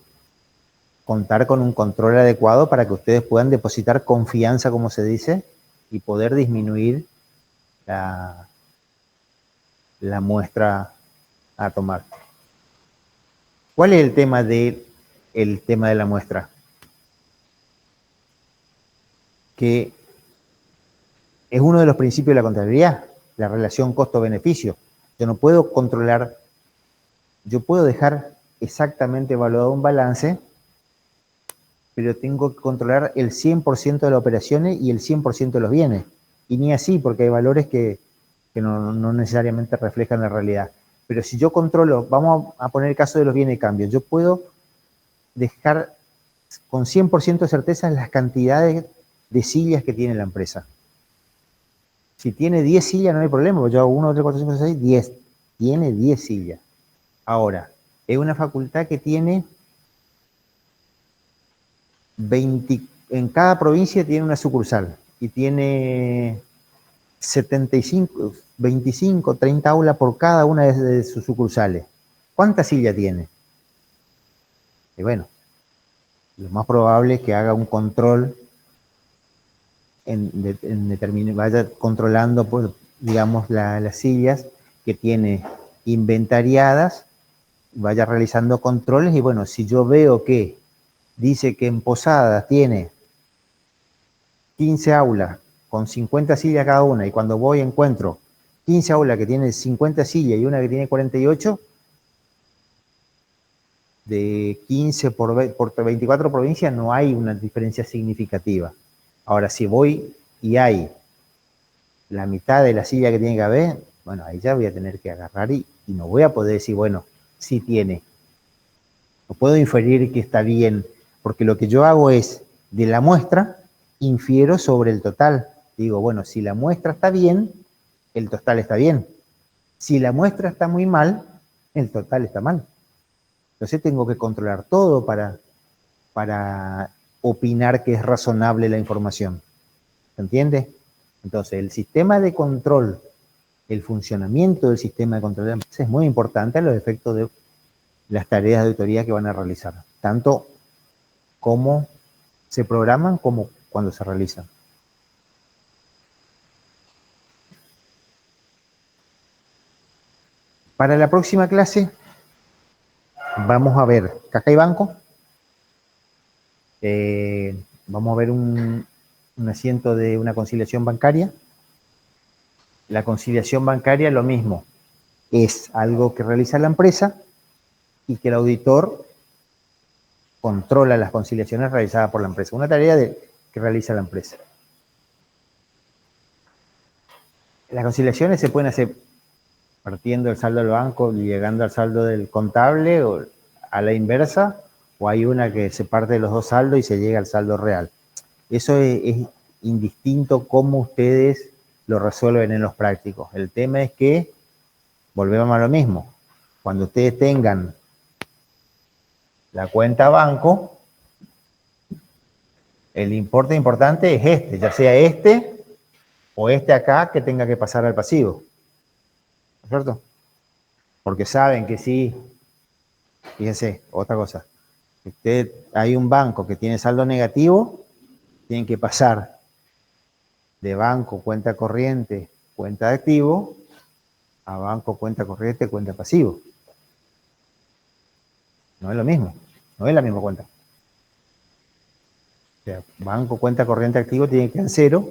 contar con un control adecuado para que ustedes puedan depositar confianza, como se dice, y poder disminuir la muestra a tomar. ¿Cuál es el tema de la muestra? Que es uno de los principios de la contabilidad, la relación costo-beneficio. Yo no puedo controlar, yo puedo dejar exactamente evaluado un balance, pero tengo que controlar el 100% de las operaciones y el 100% de los bienes. Y ni así, porque hay valores que no necesariamente reflejan la realidad. Pero si yo controlo, vamos a poner el caso de los bienes de cambio, yo puedo dejar con 100% de certeza las cantidades de sillas que tiene la empresa. Si tiene 10 sillas no hay problema, porque yo hago 1, 2, 3, 4, 5, 6, 10. Tiene 10 sillas. Ahora, es una facultad que tiene 20, en cada provincia tiene una sucursal y tiene 75, 25, 30 aulas por cada una de sus sucursales. ¿Cuántas sillas tiene? Y bueno, lo más probable es que haga un control vaya controlando, pues, digamos, las sillas que tiene inventariadas, vaya realizando controles y bueno, si yo veo que dice que en Posadas tiene 15 aulas con 50 sillas cada una y cuando voy encuentro 15 aulas que tienen 50 sillas y una que tiene 48, de 15 por 24 provincias no hay una diferencia significativa. Ahora, si voy y hay la mitad de la silla que tiene que haber, bueno, ahí ya voy a tener que agarrar y no voy a poder decir, bueno, sí tiene. No puedo inferir que está bien, porque lo que yo hago es, de la muestra, infiero sobre el total. Digo, bueno, si la muestra está bien, el total está bien. Si la muestra está muy mal, el total está mal. Entonces tengo que controlar todo para opinar que es razonable la información. ¿Se entiende? Entonces, el sistema de control el funcionamiento del sistema de control de la empresa es muy importante a los efectos de las tareas de auditoría que van a realizar, tanto cómo se programan como cuando se realizan. Para la próxima clase vamos a ver caja y banco. Vamos a ver un asiento de una conciliación bancaria. La conciliación bancaria, lo mismo, es algo que realiza la empresa y que el auditor controla las conciliaciones realizadas por la empresa. Una tarea que realiza la empresa. Las conciliaciones se pueden hacer partiendo del saldo del banco y llegando al saldo del contable o a la inversa, o hay una que se parte de los dos saldos y se llega al saldo real. Eso es indistinto cómo ustedes lo resuelven en los prácticos. El tema es que, volvemos a lo mismo, cuando ustedes tengan la cuenta banco, el importe importante es este, ya sea este o este acá que tenga que pasar al pasivo. ¿No es cierto? Porque saben que sí, fíjense, otra cosa, hay un banco que tiene saldo negativo, tienen que pasar de banco, cuenta corriente, cuenta de activo, a banco, cuenta corriente, cuenta pasivo. No es lo mismo, no es la misma cuenta. O sea, banco, cuenta corriente, activo tiene que quedar en cero,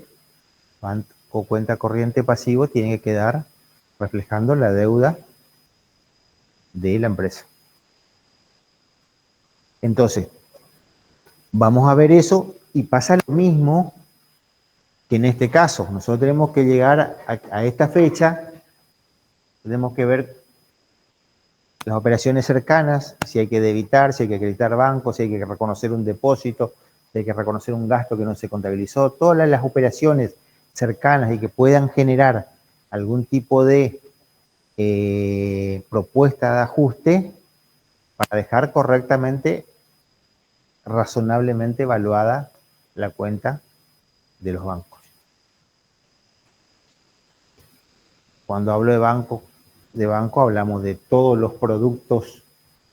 banco, cuenta corriente, pasivo tiene que quedar reflejando la deuda de la empresa. Entonces, vamos a ver eso y pasa lo mismo que en este caso. Nosotros tenemos que llegar a esta fecha, tenemos que ver las operaciones cercanas, si hay que debitar, si hay que acreditar bancos, si hay que reconocer un depósito, si hay que reconocer un gasto que no se contabilizó, todas las operaciones cercanas y que puedan generar algún tipo de propuesta de ajuste para dejar correctamente, razonablemente evaluada la cuenta de los bancos. Cuando hablo de banco hablamos de todos los productos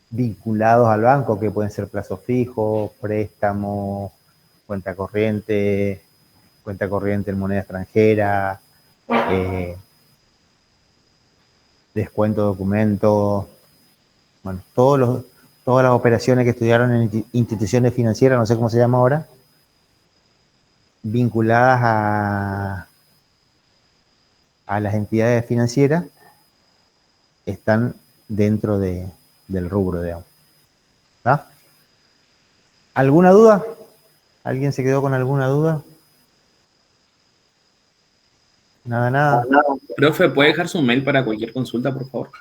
vinculados al banco, que pueden ser plazo fijo, préstamo, cuenta corriente en moneda extranjera, descuento de documentos, bueno, todas las operaciones que estudiaron en instituciones financieras, no sé cómo se llama ahora, vinculadas a las entidades financieras, están dentro del rubro, digamos. ¿Está? ¿Alguna duda? ¿Alguien se quedó con alguna duda? Nada. Profe, ¿puede dejar su mail para cualquier consulta, por favor?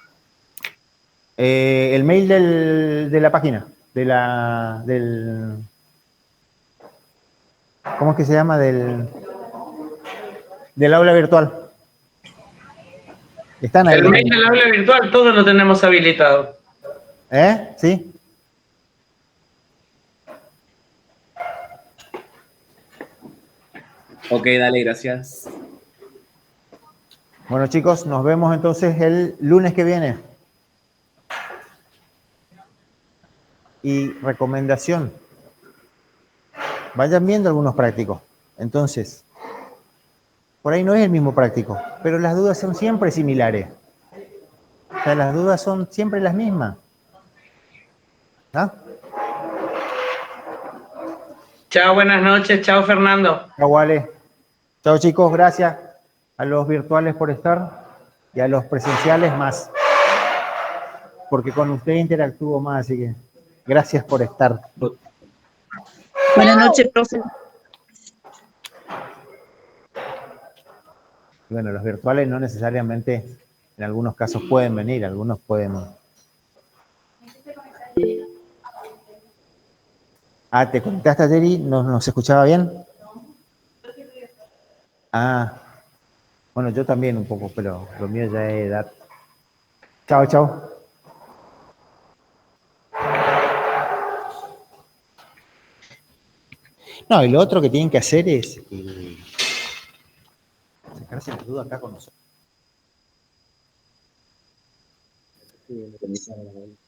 El mail de la página, ¿cómo es que se llama? Del aula virtual. Están ahí. El mail del aula virtual, todos lo tenemos habilitado. ¿Sí? Ok, dale, gracias. Bueno, chicos, nos vemos entonces el lunes que viene. Y recomendación, vayan viendo algunos prácticos. Entonces, por ahí no es el mismo práctico, pero las dudas son siempre similares. O sea, las dudas son siempre las mismas. ¿Ah? Chao, buenas noches. Chao, Fernando. Chao, Wale. Chao, chicos, gracias a los virtuales por estar y a los presenciales más. Porque con usted interactúo más, así que gracias por estar. Buenas noches, profe. Bueno, los virtuales no necesariamente, en algunos casos pueden venir, algunos pueden. ¿Te conectaste, Jerry? ¿No se escuchaba bien? Bueno, yo también un poco, pero lo mío ya es edad. Chao. No, y lo otro que tienen que hacer es sacarse las dudas acá con nosotros. Sí,